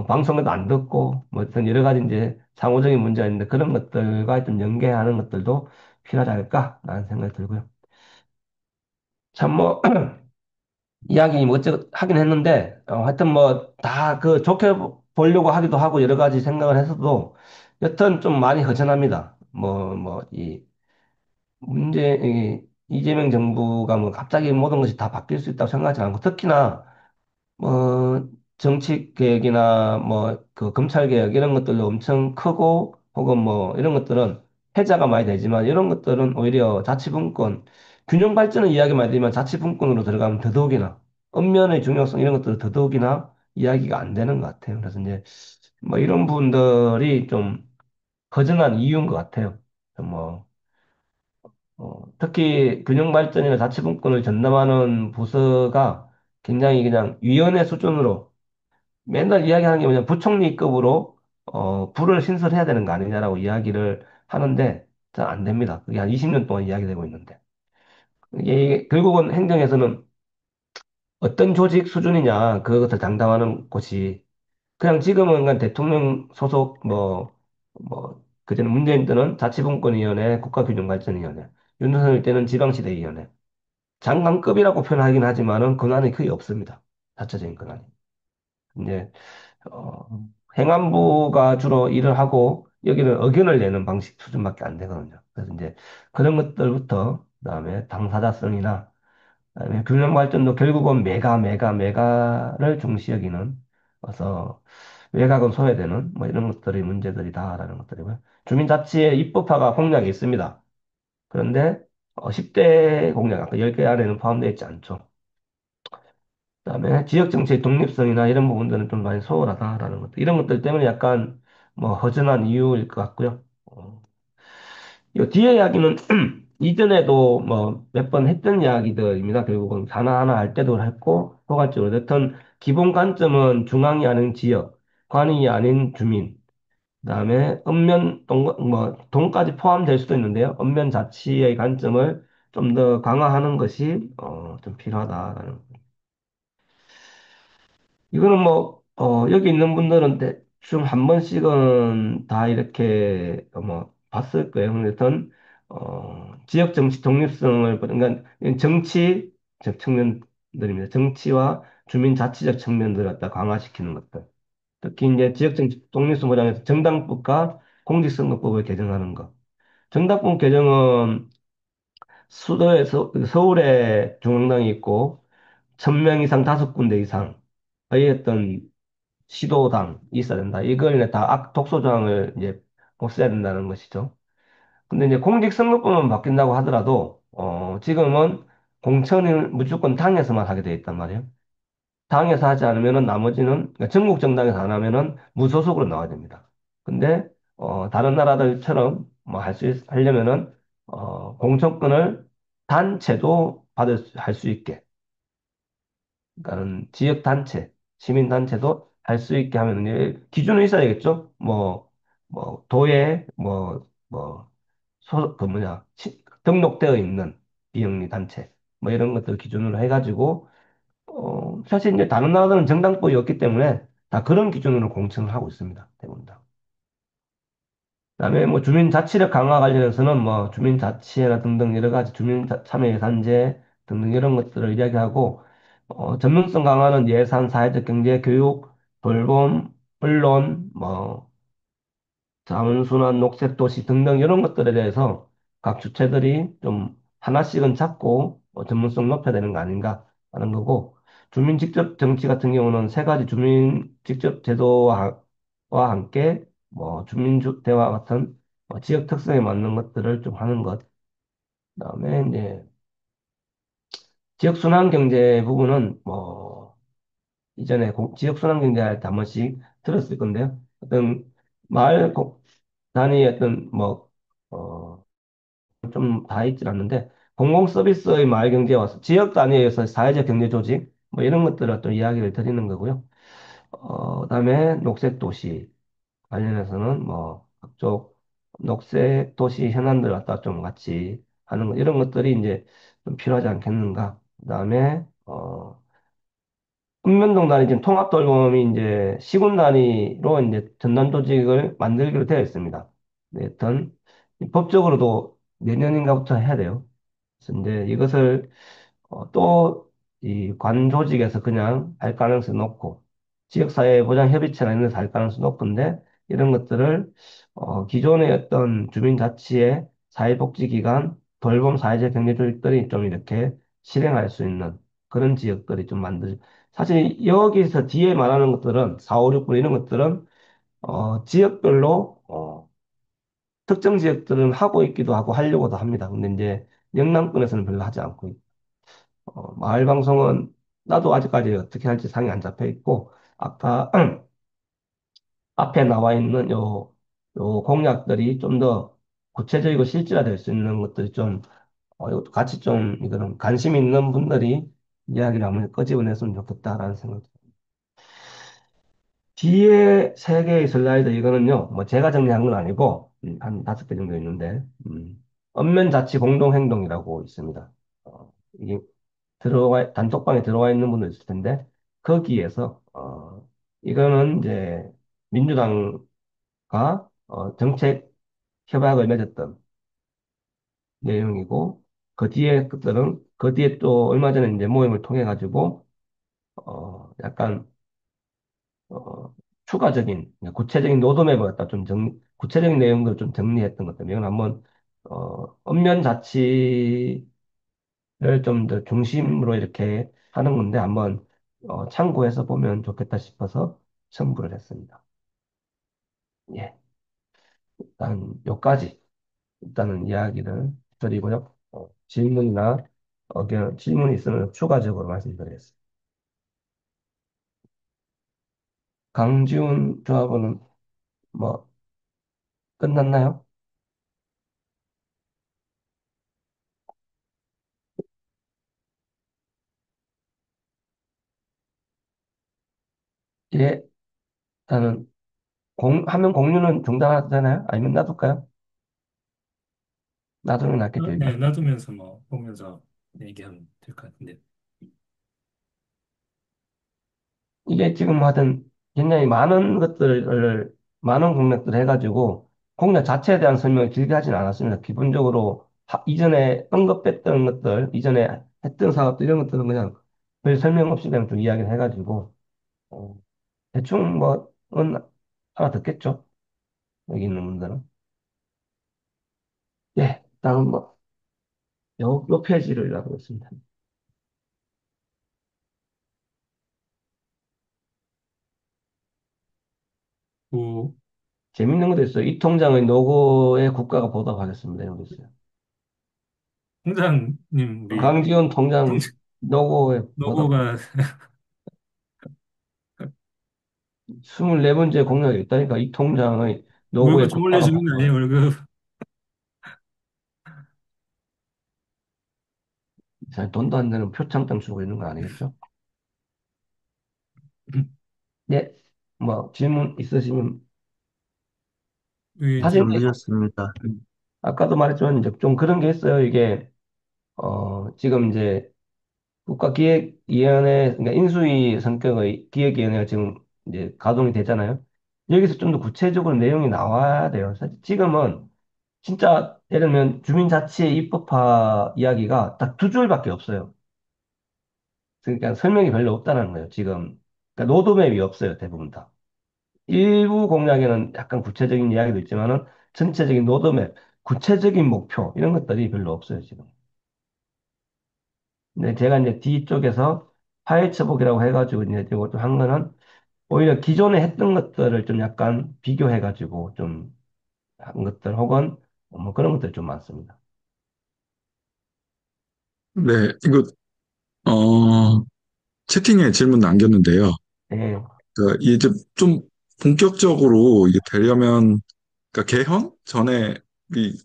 Speaker 1: 방송에도 안 듣고, 뭐, 어떤 여러 가지 이제 상호적인 문제가 있는데 그런 것들과 좀 연계하는 것들도 필요하지 않을까라는 생각이 들고요. 참 뭐, 이야기 뭐 어쩌고 하긴 했는데, 하여튼 뭐, 다 그 좋게 보려고 하기도 하고 여러 가지 생각을 해서도 여튼 좀 많이 허전합니다. 이재명 정부가 뭐 갑자기 모든 것이 다 바뀔 수 있다고 생각하지 않고 특히나 정치 개혁이나 뭐 그 검찰 개혁 이런 것들도 엄청 크고 혹은 뭐 이런 것들은 해자가 많이 되지만 이런 것들은 오히려 자치분권 균형 발전을 이야기 많이 되지만 자치분권으로 들어가면 더더욱이나 엄면의 중요성 이런 것들은 더더욱이나 이야기가 안 되는 것 같아요. 그래서 이제 뭐 이런 부분들이 좀 허전한 이유인 것 같아요. 뭐 특히 균형 발전이나 자치분권을 전담하는 부서가 굉장히 그냥 위원회 수준으로 맨날 이야기하는 게 뭐냐, 부총리급으로, 부를 신설해야 되는 거 아니냐라고 이야기를 하는데, 잘 안 됩니다. 그게 한 20년 동안 이야기되고 있는데. 이게 결국은 행정에서는 어떤 조직 수준이냐, 그것을 장담하는 곳이, 그냥 지금은 그냥 대통령 소속, 그전에 문재인 때는 자치분권위원회, 국가균형발전위원회, 윤석열 때는 지방시대위원회, 장관급이라고 표현하긴 하지만은 권한이 거의 없습니다. 자체적인 권한이. 이제 어, 행안부가 주로 일을 하고 여기는 의견을 내는 방식 수준밖에 안 되거든요. 그래서 이제 그런 것들부터 그다음에 당사자성이나 그다음에 균형 발전도 결국은 메가를 중시 여기는 그래서 외곽은 소외되는 뭐 이런 것들이 문제들이다라는 것들이고요. 주민자치의 입법화가 공약이 있습니다. 그런데 10대 공약, 아까 10개 안에는 포함되어 있지 않죠. 그다음에 지역 정치의 독립성이나 이런 부분들은 좀 많이 소홀하다라는 것들. 이런 것들 때문에 약간 뭐 허전한 이유일 것 같고요. 이 뒤에 이야기는 이전에도 뭐 몇 번 했던 이야기들입니다. 결국은 하나하나 할 때도 했고 포괄적으로 어떤 기본 관점은 중앙이 아닌 지역, 관이 아닌 주민. 그다음에 동까지 포함될 수도 있는데요. 읍면 자치의 관점을 좀 더 강화하는 것이 좀 필요하다라는 이거는 여기 있는 분들은 대충 한 번씩은 다 이렇게, 봤을 거예요. 근데 지역 정치 독립성을, 그러니까 정치적 측면들입니다. 정치와 주민 자치적 측면들을 갖다 강화시키는 것들. 특히 이제 지역 정치 독립성 보장에서 정당법과 공직선거법을 개정하는 것. 정당법 개정은 서울에 중앙당이 있고, 1000명 이상 5군데 이상의 어떤 시도당이 있어야 된다. 이걸 이제 다 독소조항을 이제 없애야 된다는 것이죠. 근데 이제 공직선거법만 바뀐다고 하더라도, 지금은 공천을 무조건 당에서만 하게 돼 있단 말이에요. 당에서 하지 않으면은 나머지는, 그러니까 전국 정당에서 안 하면은 무소속으로 나와야 됩니다. 근데, 다른 나라들처럼 뭐 하려면은, 공천권을 단체도 할 수 있게, 그러니까는 지역 단체, 시민 단체도 할 수 있게 하면 이제 기준은 있어야겠죠. 도에, 그 뭐냐, 등록되어 있는 비영리 단체, 뭐 이런 것들 기준으로 해가지고, 사실 이제 다른 나라들은 정당법이 없기 때문에 다 그런 기준으로 공천을 하고 있습니다. 대부분 다. 그다음에 뭐 주민자치력 강화 관련해서는 뭐 주민자치회나 등등 여러 가지 참여예산제 등등 이런 것들을 이야기하고, 전문성 강화는 예산, 사회적 경제, 교육, 돌봄, 언론, 뭐 자원순환, 녹색도시 등등 이런 것들에 대해서 각 주체들이 좀 하나씩은 잡고 전문성 높여야 되는 거 아닌가 하는 거고, 주민 직접 정치 같은 경우는 세 가지 주민 직접 제도와 함께 뭐 대화 같은 지역 특성에 맞는 것들을 좀 하는 것. 그다음에 이제 지역 순환 경제 부분은 뭐 이전에 지역 순환 경제 할 때 한 번씩 들었을 건데요. 어떤 단위 어떤 좀 다 있진 않는데, 공공 서비스의 마을 경제와 지역 단위에서 사회적 경제 조직 뭐 이런 것들을 또 이야기를 드리는 거고요. 그다음에 녹색 도시 관련해서는 뭐 각종 녹색 도시 현안들 갖다 좀 같이 하는 거, 이런 것들이 이제 좀 필요하지 않겠는가. 그다음에 읍면동단이 지금 통합돌봄이 이제 시군 단위로 이제 전담 조직을 만들기로 되어 있습니다. 네, 일단 법적으로도 내년인가부터 해야 돼요. 그래서 이제 이것을 또 이 관 조직에서 그냥 할 가능성이 높고, 지역사회 보장협의체나 이런 데서 할 가능성이 높은데, 이런 것들을 기존의 어떤 주민자치의 사회복지기관, 돌봄 사회적 경제조직들이 좀 이렇게 실행할 수 있는 그런 지역들이 좀 사실 여기서 뒤에 말하는 것들은 4, 5, 6분 이런 것들은 지역별로 특정 지역들은 하고 있기도 하고 하려고도 합니다. 근데 이제 영남권에서는 별로 하지 않고 마을 방송은 나도 아직까지 어떻게 할지 상이 안 잡혀 있고, 아까 앞에 나와 있는 요 공약들이 좀 더 구체적이고 실질화될 수 있는 것들이 좀 이것도 같이 좀 이거는 관심 있는 분들이 이야기를 한번 끄집어냈으면 좋겠다라는 생각. 뒤에 세 개의 슬라이드 이거는요, 뭐 제가 정리한 건 아니고 한 5개 정도 있는데, 읍면자치 공동행동이라고 있습니다. 이게 단톡방에 들어와 있는 분도 있을 텐데, 거기에서, 이거는 이제 민주당과 정책 협약을 맺었던 내용이고, 그 뒤에 또 얼마 전에 이제 모임을 통해 가지고, 약간, 추가적인, 구체적인 로드맵을 갖다 구체적인 내용들을 좀 정리했던 것 때문에, 이건 한번, 읍면자치 를 좀 더 중심으로 이렇게 하는 건데 한번 참고해서 보면 좋겠다 싶어서 첨부를 했습니다. 예, 일단 여기까지 일단은 이야기를 드리고요. 질문이 있으면 추가적으로 말씀드리겠습니다. 강지훈 조합원은 뭐 끝났나요? 예, 일단은 화면 공유는 중단하잖아요? 아니면 놔둘까요? 놔두는 게 낫겠죠,
Speaker 2: 네,
Speaker 1: 일단.
Speaker 2: 놔두면서 뭐 보면서 얘기하면 될 것 같은데.
Speaker 1: 이게 지금 하던 굉장히 많은 공략들 해가지고 공약 자체에 대한 설명을 길게 하진 않았습니다. 기본적으로 이전에 언급했던 것들, 이전에 했던 사업들 이런 것들은 그냥 별 설명 없이 그냥 좀 이야기를 해가지고 어, 대충 뭐은 알아듣겠죠. 여기 있는 분들은. 예, 다음 요 페이지를 하고 있습니다.
Speaker 2: 그
Speaker 1: 재밌는 것도 있어요. 이 통장의 노고에 국가가 보답하겠습니다. 이런 거 있어요.
Speaker 2: 통장님 우리
Speaker 1: 강지원 통장
Speaker 2: 통장
Speaker 1: 노고에 보답.
Speaker 2: 노고가
Speaker 1: 24번째 공약이 있다니까 이 통장의 노고에
Speaker 2: 월급 좀
Speaker 1: 국가가
Speaker 2: 올려주는 거 아니에요?
Speaker 1: 보답하겠습니다.
Speaker 2: 월급.
Speaker 1: 돈도 안 되는 표창장 쓰고 있는 거 아니겠죠? 네, 뭐 질문 있으시면
Speaker 2: 이게
Speaker 1: 사실
Speaker 3: 준비했습니다.
Speaker 1: 아까도 말했지만 이제 좀 그런 게 있어요. 이게 지금 이제 국가기획위원회 그러니까 인수위 성격의 기획위원회가 지금 이제 가동이 되잖아요. 여기서 좀 더 구체적으로 내용이 나와야 돼요. 사실 지금은 진짜 예를 들면 주민자치 입법화 이야기가 딱 두 줄밖에 없어요. 그러니까 설명이 별로 없다는 거예요. 지금 그러니까 로드맵이 없어요. 대부분 다. 일부 공약에는 약간 구체적인 이야기도 있지만은 전체적인 로드맵, 구체적인 목표 이런 것들이 별로 없어요. 지금. 근데 제가 이제 뒤쪽에서 파헤쳐보기라고 해가지고 이제 이것도 한 거는 오히려 기존에 했던 것들을 좀 약간 비교해가지고 좀 한 것들 혹은 뭐 그런 것들이 좀 많습니다.
Speaker 3: 네, 이거 채팅에 질문 남겼는데요.
Speaker 1: 예.
Speaker 3: 그러니까 이제 좀 본격적으로 이게 되려면, 그러니까 개헌 전에 이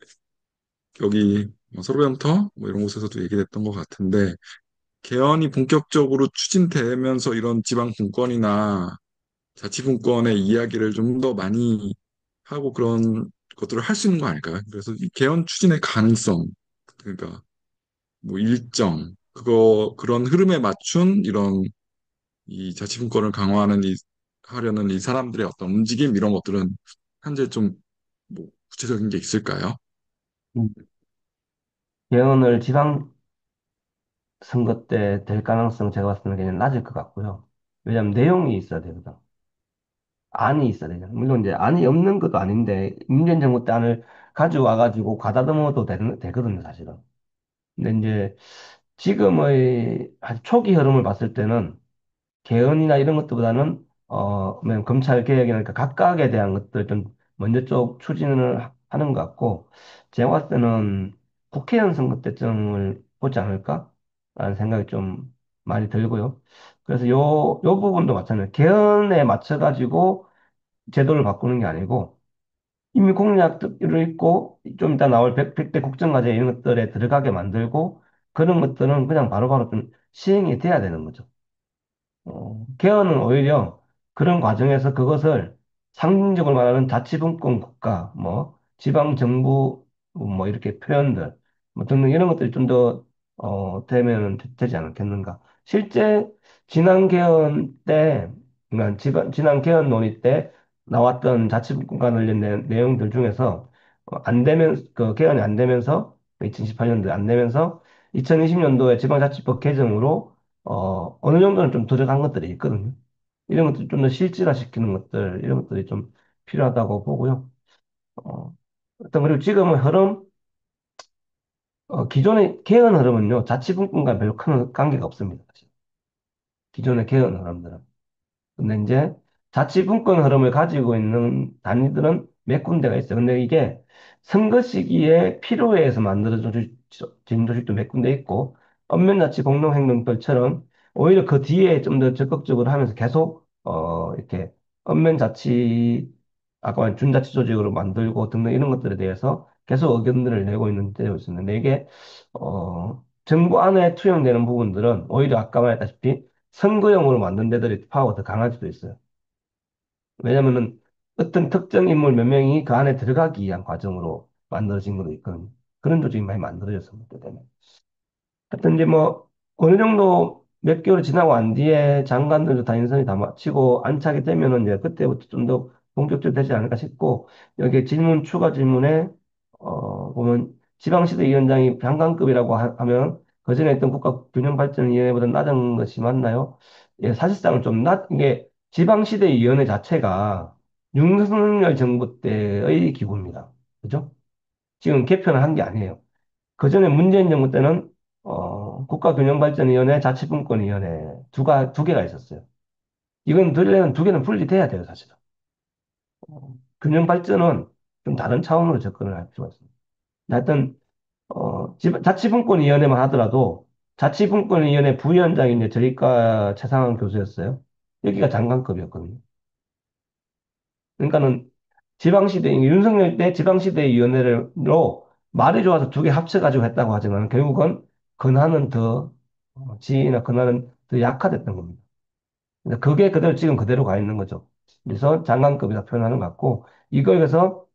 Speaker 3: 여기 뭐 소로연터 뭐 이런 곳에서도 얘기됐던 것 같은데 개헌이 본격적으로 추진되면서 이런 지방 분권이나 자치분권의 이야기를 좀 더 많이 하고 그런 것들을 할 수 있는 거 아닐까요? 그래서 이 개헌 추진의 가능성, 그러니까 뭐 일정, 그런 흐름에 맞춘 이런 이 자치분권을 강화하는 하려는 이 사람들의 어떤 움직임 이런 것들은 현재 좀 뭐 구체적인 게 있을까요?
Speaker 1: 음. 개헌을 지방선거 때 될 가능성 제가 봤을 때는 그냥 낮을 것 같고요. 왜냐하면 내용이 있어야 되거든. 안이 있어야 되잖아요. 물론 이제 안이 없는 것도 아닌데 문재인 정부 때 안을 가져와가지고 가다듬어도 되거든요, 사실은. 근데 이제 지금의 아주 초기 흐름을 봤을 때는 개헌이나 이런 것들보다는 뭐 검찰 개혁이나 그러니까 각각에 대한 것들 좀 먼저 쪽 추진을 하는 것 같고 제가 봤을 때는 국회의원 선거 때쯤을 보지 않을까라는 생각이 좀 많이 들고요. 그래서 요 부분도 마찬가지예요. 개헌에 맞춰가지고 제도를 바꾸는 게 아니고 이미 공약들을 있고 좀 이따 나올 100대 국정과제 이런 것들에 들어가게 만들고 그런 것들은 그냥 바로바로 좀 시행이 돼야 되는 거죠. 개헌은 오히려 그런 과정에서 그것을 상징적으로 말하는 자치분권 국가, 뭐, 지방정부, 뭐, 이렇게 표현들, 뭐, 등등 이런 것들이 좀 더, 되면 되지 않겠는가. 실제, 지난 개헌 때, 그러니까 지난 개헌 논의 때 나왔던 자치분권과 관련 내용들 중에서, 안 되면, 그 개헌이 안 되면서, 2018년도에 안 되면서, 2020년도에 지방자치법 개정으로 어느 정도는 좀 들어간 것들이 있거든요. 이런 것들 좀 더 실질화시키는 것들, 이런 것들이 좀 필요하다고 보고요. 그리고 지금의 흐름, 기존의 개헌 흐름은요, 자치분권과 별로 큰 관계가 없습니다. 사실. 기존의 개헌 흐름들은. 근데 이제 자치분권 흐름을 가지고 있는 단위들은 몇 군데가 있어요. 근데 이게 선거 시기에 필요에 의해서 만들어진 조직도 몇 군데 있고, 엄면자치 공동행동별처럼 오히려 그 뒤에 좀 더 적극적으로 하면서 계속, 이렇게 엄면자치, 아까 말한 준자치 조직으로 만들고 등등 이런 것들에 대해서 계속 의견들을 내고 있는 데가 있었는데 이게, 정부 안에 투영되는 부분들은 오히려 아까 말했다시피 선거용으로 만든 데들이 파워가 더 강할 수도 있어요. 왜냐면은 어떤 특정 인물 몇 명이 그 안에 들어가기 위한 과정으로 만들어진 것도 있거든요. 그런 조직이 많이 만들어졌습니다. 때문에. 하여튼 이제 뭐 어느 정도 몇 개월 지나고 한 뒤에 장관들도 다 인선이 다 마치고 안착이 되면은 이제 그때부터 좀 더 본격적으로 되지 않을까 싶고, 여기 질문, 추가 질문에, 보면 지방시도위원장이 장관급이라고 하면 그전에 했던 국가균형발전위원회보다 낮은 것이 맞나요? 예, 사실상은 좀 이게 지방시도위원회 자체가 윤석열 정부 때의 기구입니다. 그죠? 지금 개편을 한 게 아니에요. 그전에 문재인 정부 때는 국가균형발전위원회, 자치분권위원회 두 개가 있었어요. 이건 둘레는 두 개는 분리돼야 돼요, 사실은. 균형 발전은 좀 다른 차원으로 접근을 할 필요가 있습니다. 하여튼, 자치분권위원회만 하더라도, 자치분권위원회 부위원장이 이제 저희과 최상환 교수였어요. 여기가 장관급이었거든요. 그러니까는 지방시대, 윤석열 때 지방시대위원회로 말이 좋아서 두 개 합쳐가지고 했다고 하지만 결국은 권한은 지위나 권한은 더 약화됐던 겁니다. 근데 그게 그대로 지금 그대로 가 있는 거죠. 그래서 장관급이라 표현하는 것 같고, 이걸 그래서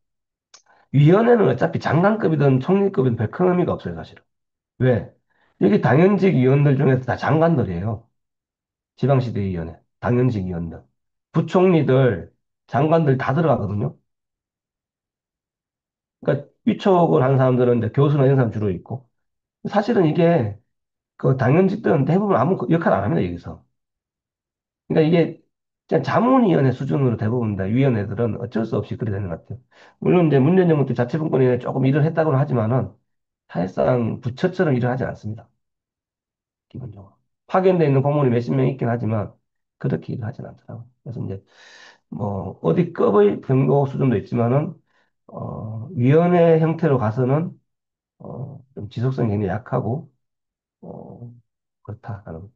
Speaker 1: 위원회는 어차피 장관급이든 총리급이든 별 큰 의미가 없어요, 사실은. 왜? 여기 당연직 위원들 중에서 다 장관들이에요. 지방시대위원회. 당연직 위원들. 부총리들, 장관들 다 들어가거든요. 그러니까 위촉을 하는 사람들은 이제 교수나 이런 사람 주로 있고. 사실은 이게 그 당연직들은 대부분 아무 역할 안 합니다, 여기서. 그러니까 이게 그냥 자문위원회 수준으로 대부분 다 위원회들은 어쩔 수 없이 그래 되는 것 같아요. 물론 이제 문재인 정부 때 자치분권위원회 조금 일을 했다고는 하지만은 사실상 부처처럼 일을 하지 않습니다. 기본적으로. 파견돼 있는 공무원이 몇십 명 있긴 하지만 그렇게 일을 하진 않더라고요. 그래서 이제 뭐 어디 급의 경고 수준도 있지만은 위원회 형태로 가서는 좀 지속성이 굉장히 약하고 어, 그렇다라는 것.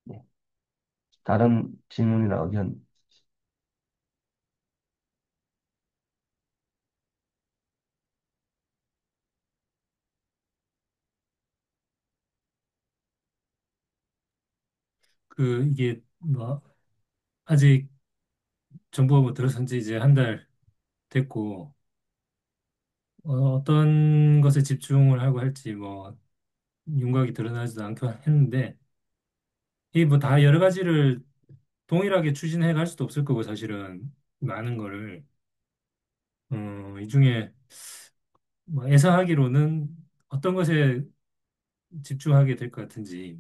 Speaker 1: 네. 다른 질문이나 의견.
Speaker 2: 이게 뭐 아직 정부가 뭐 들어선 지 이제 한 달 됐고 어떤 것에 집중을 하고 할지 뭐 윤곽이 드러나지도 않고 했는데 이 뭐 다 여러 가지를 동일하게 추진해 갈 수도 없을 거고 사실은 많은 거를 이 중에 뭐 예상하기로는 어떤 것에 집중하게 될 것 같은지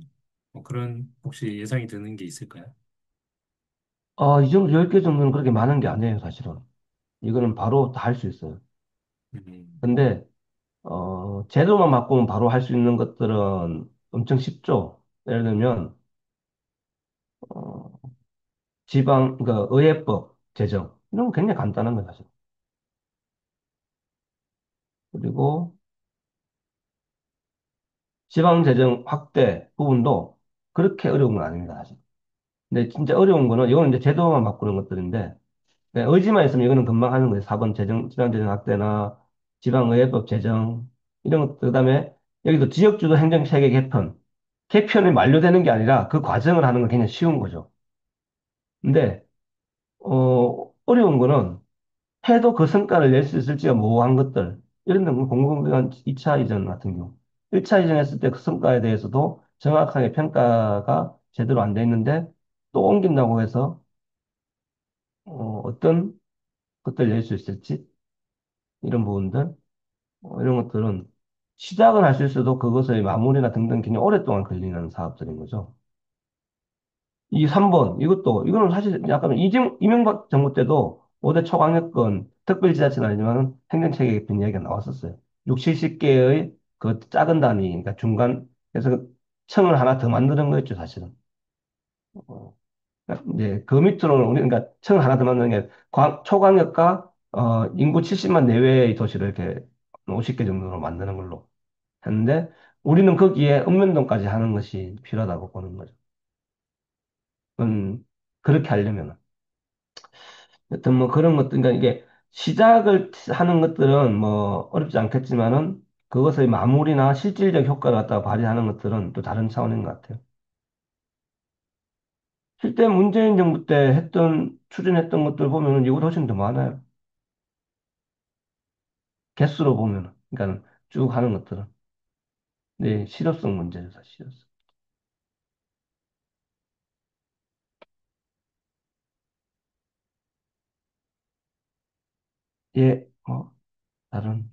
Speaker 2: 뭐 그런 혹시 예상이 드는 게 있을까요?
Speaker 1: 이 정도 10개 정도는 그렇게 많은 게 아니에요, 사실은. 이거는 바로 다 할 수 있어요.
Speaker 2: 음,
Speaker 1: 근데 제도만 바꾸면 바로 할 수 있는 것들은 엄청 쉽죠. 예를 들면 어, 그러니까 의회법 제정 이런 거 굉장히 간단한 거예요, 사실. 그리고 지방 재정 확대 부분도 그렇게 어려운 건 아닙니다, 사실. 근데 진짜 어려운 거는 이거는 이제 제도만 바꾸는 것들인데 의지만 있으면 이거는 금방 하는 거예요. 4번 지방 재정 확대나 지방의회법 제정 이런 것 그다음에 여기도 지역주도 행정체계 개편이 완료되는 게 아니라 그 과정을 하는 건 굉장히 쉬운 거죠. 근데 어려운 거는 해도 그 성과를 낼 수 있을지가 모호한 것들. 예를 들면 공공기관 2차 이전 같은 경우. 1차 이전했을 때 그 성과에 대해서도 정확하게 평가가 제대로 안 돼 있는데 또 옮긴다고 해서 어떤 것들을 낼 수 있을지 이런 부분들 이런 것들은 시작은 할 수 있어도 그것의 마무리나 등등 굉장히 오랫동안 걸리는 사업들인 거죠. 이 3번, 이거는 사실 약간 이명박 정부 때도 5대 초강력권, 특별지자체는 아니지만 행정체계 개편 이야기가 나왔었어요. 6, 70개의 그 작은 단위, 그러니까 그래서 청을 하나 더 만드는 거였죠, 사실은. 어, 그러니까 이제 그 밑으로는 그러니까 청을 하나 더 만드는 게 초강력과 인구 70만 내외의 도시를 이렇게 50개 정도로 만드는 걸로 했는데 우리는 거기에 읍면동까지 하는 것이 필요하다고 보는 거죠. 그렇게 하려면. 여튼 뭐 그런 것들, 그러니까 이게 시작을 하는 것들은 뭐 어렵지 않겠지만은 그것의 마무리나 실질적 효과를 갖다가 발휘하는 것들은 또 다른 차원인 것 같아요. 실제 문재인 정부 때 추진했던 것들 보면은 이보다 훨씬 더 많아요. 개수로 보면은. 그러니까 쭉 하는 것들은. 네, 실효성 문제죠, 사실. 실효성. 다른,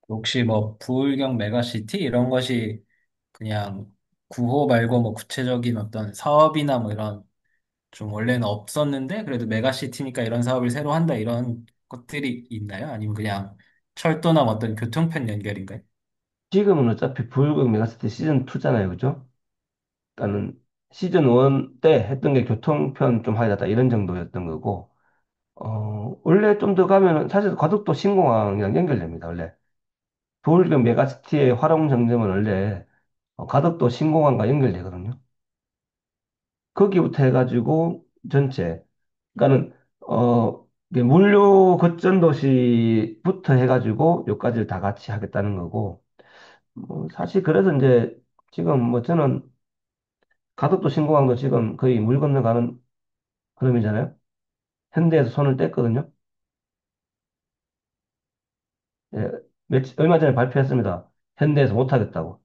Speaker 4: 혹시 뭐 부울경 메가시티 이런 것이 그냥 구호 말고 뭐 구체적인 어떤 사업이나 뭐 이런 좀 원래는 없었는데 그래도 메가시티니까 이런 사업을 새로 한다 이런 것들이 있나요? 아니면 그냥 철도나 뭐 어떤 교통편 연결인가요?
Speaker 1: 지금은 어차피 불금 메가시티 시즌 2잖아요. 그죠? 그러니까는 시즌 1 때 했던 게 교통편 좀 하겠다 이런 정도였던 거고, 원래 좀 더 가면은 사실 과덕도 신공항이랑 연결됩니다. 원래. 불금 메가시티의 활용 정점은 원래 가덕도 신공항과 연결되거든요. 거기부터 해가지고 전체, 그러니까는 이게 물류 거점 도시부터 해가지고 여기까지를 다 같이 하겠다는 거고, 사실 그래서 이제 지금 뭐 저는 가덕도 신공항도 지금 거의 물 건너가는 흐름이잖아요. 현대에서 손을 뗐거든요. 예, 얼마 전에 발표했습니다. 현대에서 못하겠다고.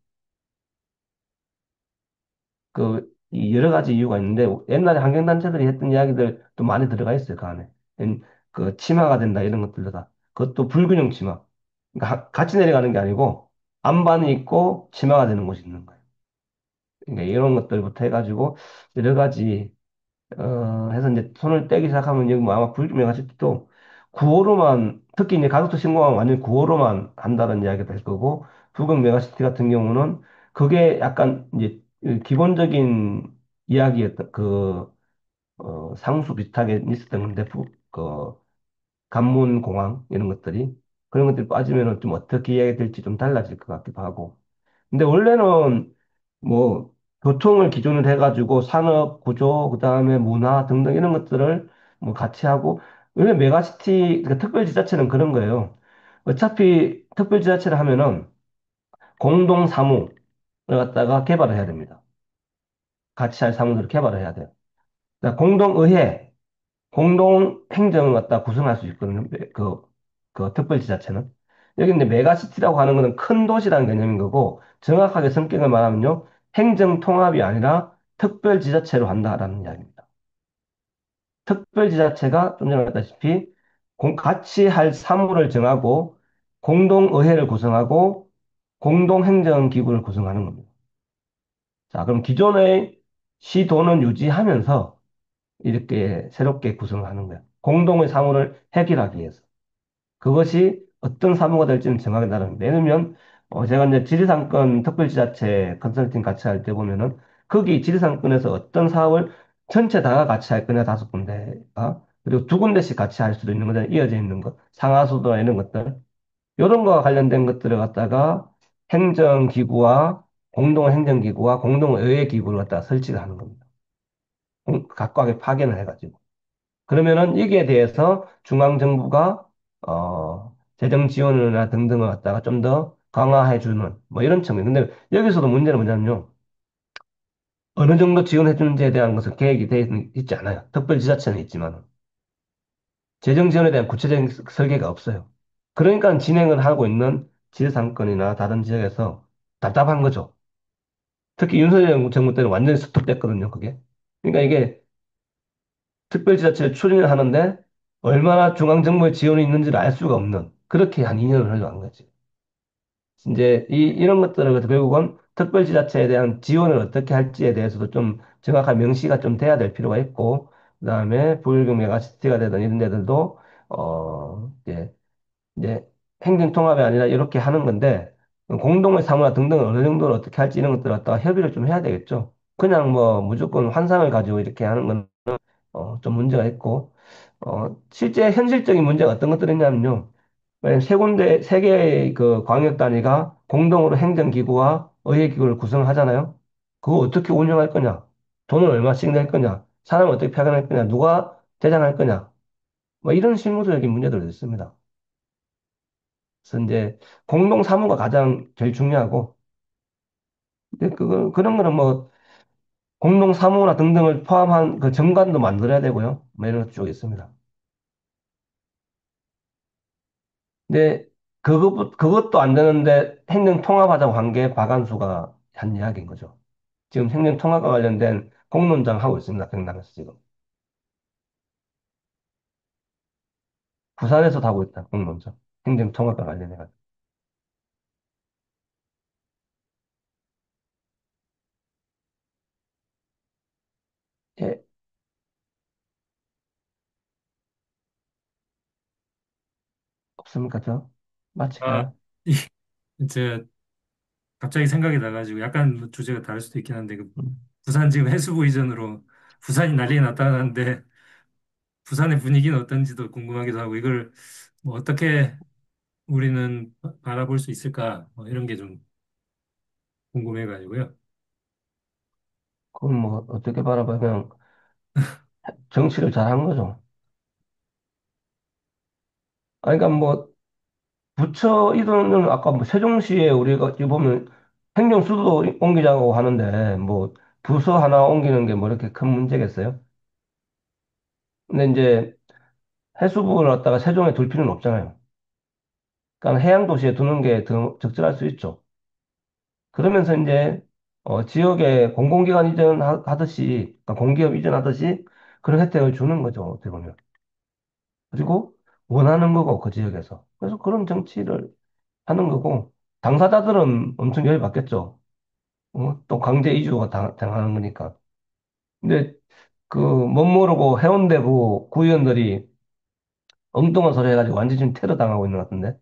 Speaker 1: 이 여러 가지 이유가 있는데, 옛날에 환경단체들이 했던 이야기들도 많이 들어가 있어요, 그 안에. 침하가 된다, 이런 것들도 다. 그것도 불균형 침하. 그러니까 같이 내려가는 게 아니고, 안반이 있고, 침하가 되는 곳이 있는 거예요. 그러니까 이런 것들부터 해가지고, 여러 가지 해서 이제 손을 떼기 시작하면 여기 뭐 아마 불금해가지고 구호로만 특히 이제 가덕도 신공항 완전 구호로만 한다는 이야기가 될 거고 부금 메가시티 같은 경우는 그게 약간 이제 기본적인 이야기였던 상수 비슷하게 있었던 건데 관문공항 이런 것들이 그런 것들이 빠지면은 좀 어떻게 이야기 될지 좀 달라질 것 같기도 하고 근데 원래는 뭐 교통을 기준으로 해가지고 산업 구조, 그다음에 문화 등등 이런 것들을 뭐 같이 하고 원래 메가시티 그러니까 특별지자체는 그런 거예요. 어차피 특별지자체를 하면은 공동 사무를 갖다가 개발을 해야 됩니다. 같이 할 사무들을 개발을 해야 돼요. 그러니까 공동의회, 공동행정을 갖다 구성할 수 있거든요. 그 특별지자체는. 여기 근데 메가시티라고 하는 거는 큰 도시라는 개념인 거고, 정확하게 성격을 말하면요, 행정통합이 아니라 특별지자체로 한다라는 이야기입니다. 특별지자체가 좀 전에 말했다시피, 같이 할 사무를 정하고, 공동의회를 구성하고, 공동행정기구를 구성하는 겁니다. 자, 그럼 기존의 시도는 유지하면서 이렇게 새롭게 구성을 하는 거예요. 공동의 사무를 해결하기 위해서. 그것이 어떤 사무가 될지는 정하게 나릅니다. 예를 들면, 제가 이제 지리산권 특별지자체 컨설팅 같이 할 때 보면은, 거기 지리산권에서 어떤 사업을 전체 다 같이 할 거냐, 5군데가. 그리고 2군데씩 같이 할 수도 있는 거잖아요. 이어져 있는 것. 상하수도나 이런 것들. 이런 거와 관련된 것들을 갖다가 행정기구와 공동의회기구를 갖다가 설치를 하는 겁니다. 각각의 파견을 해가지고. 그러면은 여기에 대해서 중앙정부가 재정 지원이나 등등을 갖다가 좀 더 강화해 주는 뭐 이런 측면. 근데 여기서도 문제는 뭐냐면요. 어느 정도 지원해 주는지에 대한 것은 계획이 되어 있지 않아요. 특별지자체는 있지만 재정 지원에 대한 구체적인 설계가 없어요. 그러니까 진행을 하고 있는 지리산권이나 다른 지역에서 답답한 거죠. 특히 윤석열 정부 때는 완전히 스톱됐거든요, 그게. 그러니까 이게 특별지자체를 추진을 하는데 얼마나 중앙정부의 지원이 있는지를 알 수가 없는 그렇게 한 2년을 흘러간 거지. 이제 이런 것들을 그래서 결국은 특별지자체에 대한 지원을 어떻게 할지에 대해서도 좀 정확한 명시가 좀 돼야 될 필요가 있고 그다음에 부유경 메가시티가 되든 이런 데들도 이제 행정통합이 아니라 이렇게 하는 건데 공동의 사무나 등등을 어느 정도로 어떻게 할지 이런 것들을 갖다가 협의를 좀 해야 되겠죠. 그냥 뭐 무조건 환상을 가지고 이렇게 하는 건 좀 문제가 있고, 실제 현실적인 문제가 어떤 것들이 있냐면요. 만약 세 개의 그 광역 단위가 공동으로 행정기구와 의회기구를 구성하잖아요. 그거 어떻게 운영할 거냐? 돈을 얼마씩 낼 거냐? 사람을 어떻게 파견할 거냐? 누가 대장할 거냐? 뭐 이런 실무적인 문제들도 있습니다. 그래서 이제 공동 사무가 가장 제일 중요하고, 근데 그런 거는 뭐 공동 사무나 등등을 포함한 그 정관도 만들어야 되고요. 뭐 이런 쪽 있습니다. 근데 그것도 안 되는데 행정 통합하자고 한 게 과간수가 한 이야기인 거죠. 지금 행정 통합과 관련된 공론장 하고 있습니다. 경남에서 지금. 부산에서도 하고 있다, 공론장. 행정통합과 관련해가지고. 예, 없습니까, 저?
Speaker 2: 아,
Speaker 1: 마칠까요?
Speaker 2: 이, 제 갑자기 생각이 나가지고 약간 뭐 주제가 다를 수도 있긴 한데 그
Speaker 1: 음.
Speaker 2: 부산 지금 해수부 이전으로 부산이 난리 났다는데 부산의 분위기는 어떤지도 궁금하기도 하고 이걸 뭐 어떻게 우리는 바라볼 수 있을까 뭐 이런 게 좀 궁금해가지고요.
Speaker 1: 그건 뭐, 어떻게 바라보면 정치를 잘한 거죠. 아니, 그러니까 뭐, 부처 이전은 아까 뭐 세종시에 우리가 지금 보면 행정수도 옮기자고 하는데, 뭐, 부서 하나 옮기는 게 뭐 이렇게 큰 문제겠어요? 근데 이제 해수부를 갖다가 세종에 둘 필요는 없잖아요. 그러니까 해양 도시에 두는 게 더 적절할 수 있죠. 그러면서 이제 지역에 공공기관 이전하듯이, 그러니까 공기업 이전하듯이 그런 혜택을 주는 거죠. 어떻게 보면. 그리고 원하는 거고 그 지역에서. 그래서 그런 정치를 하는 거고 당사자들은 엄청 열받겠죠. 또 강제 이주가 당하는 거니까. 근데 그 못 모르고 해운대구 구의원들이 엉뚱한 소리 해가지고 완전 지금 테러 당하고 있는 것 같은데.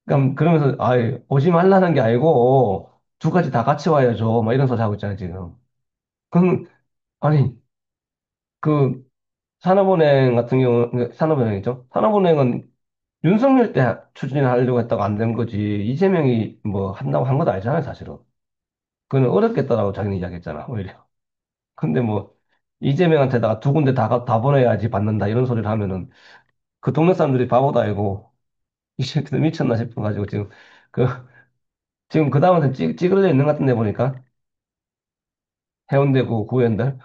Speaker 1: 그럼 그러면서 아 오지 말라는 게 아니고 두 가지 다 같이 와야죠. 막 이런 소리 하고 있잖아요 지금. 그럼 아니 그 산업은행 같은 경우 산업은행이죠. 산업은행은 윤석열 때 추진하려고 했다가 안 된 거지. 이재명이 뭐 한다고 한 것도 아니잖아요 사실은. 그는 어렵겠다라고 자기는 이야기했잖아 오히려. 근데 뭐 이재명한테다가 두 군데 다 보내야지 받는다 이런 소리를 하면은 그 동네 사람들이 바보도 아니고 이 새끼들 미쳤나 싶어가지고 그 지금 그 다음에 찌그러져 있는 것 같은데 보니까 해운대구 구의원들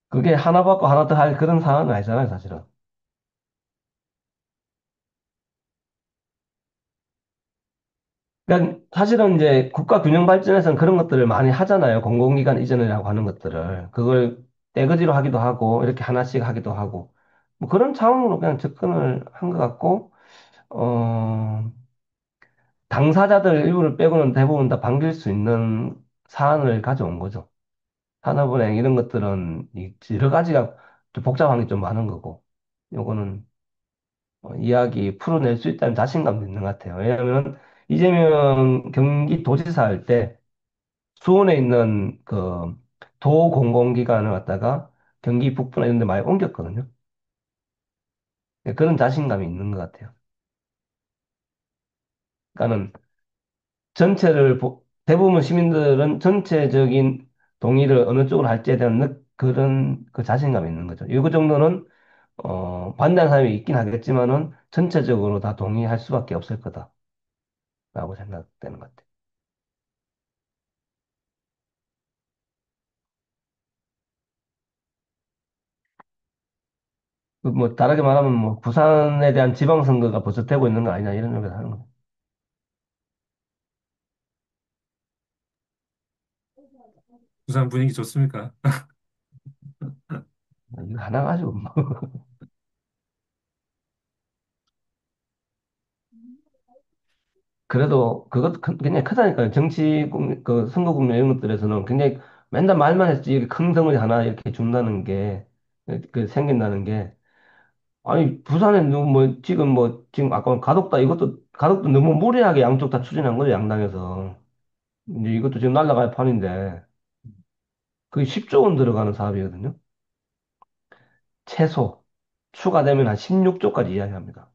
Speaker 1: 그게 하나 받고 하나 더 할 그런 상황은 아니잖아요 사실은. 그러니까 사실은 이제 국가 균형 발전에서는 그런 것들을 많이 하잖아요. 공공기관 이전이라고 하는 것들을. 그걸 떼거지로 하기도 하고, 이렇게 하나씩 하기도 하고. 뭐 그런 차원으로 그냥 접근을 한 것 같고, 어, 당사자들 일부를 빼고는 대부분 다 반길 수 있는 사안을 가져온 거죠. 산업은행 이런 것들은 여러 가지가 좀 복잡한 게 좀 많은 거고, 요거는 이야기 풀어낼 수 있다는 자신감도 있는 것 같아요. 왜냐하면 이재명 경기도지사 할 때 수원에 있는 그 도공공기관을 갖다가 경기 북부나 이런 데 많이 옮겼거든요. 네, 그런 자신감이 있는 것 같아요. 그러니까는 대부분 시민들은 전체적인 동의를 어느 쪽으로 할지에 대한 그런 그 자신감이 있는 거죠. 이거 정도는 반대하는 사람이 있긴 하겠지만은 전체적으로 다 동의할 수밖에 없을 거다라고 생각되는 것 같아요. 그뭐 다르게 말하면 뭐 부산에 대한 지방선거가 벌써 되고 있는 거 아니냐 이런 얘기를 하는 거예요.
Speaker 2: 부산 분위기 좋습니까?
Speaker 1: 이거 하나 가지고 뭐. 그래도 그것도 굉장히 크다니까요. 그 선거 국면 이런 것들에서는 굉장히 맨날 말만 했지 이렇게 큰 덩어리 하나 이렇게 준다는 게, 그 생긴다는 게. 아니, 부산에 뭐, 지금 아까 가덕도 너무 무리하게 양쪽 다 추진한 거죠, 양당에서. 이제 이것도 지금 날라갈 판인데, 그게 10조 원 들어가는 사업이거든요. 최소. 추가되면 한 16조까지 이야기합니다.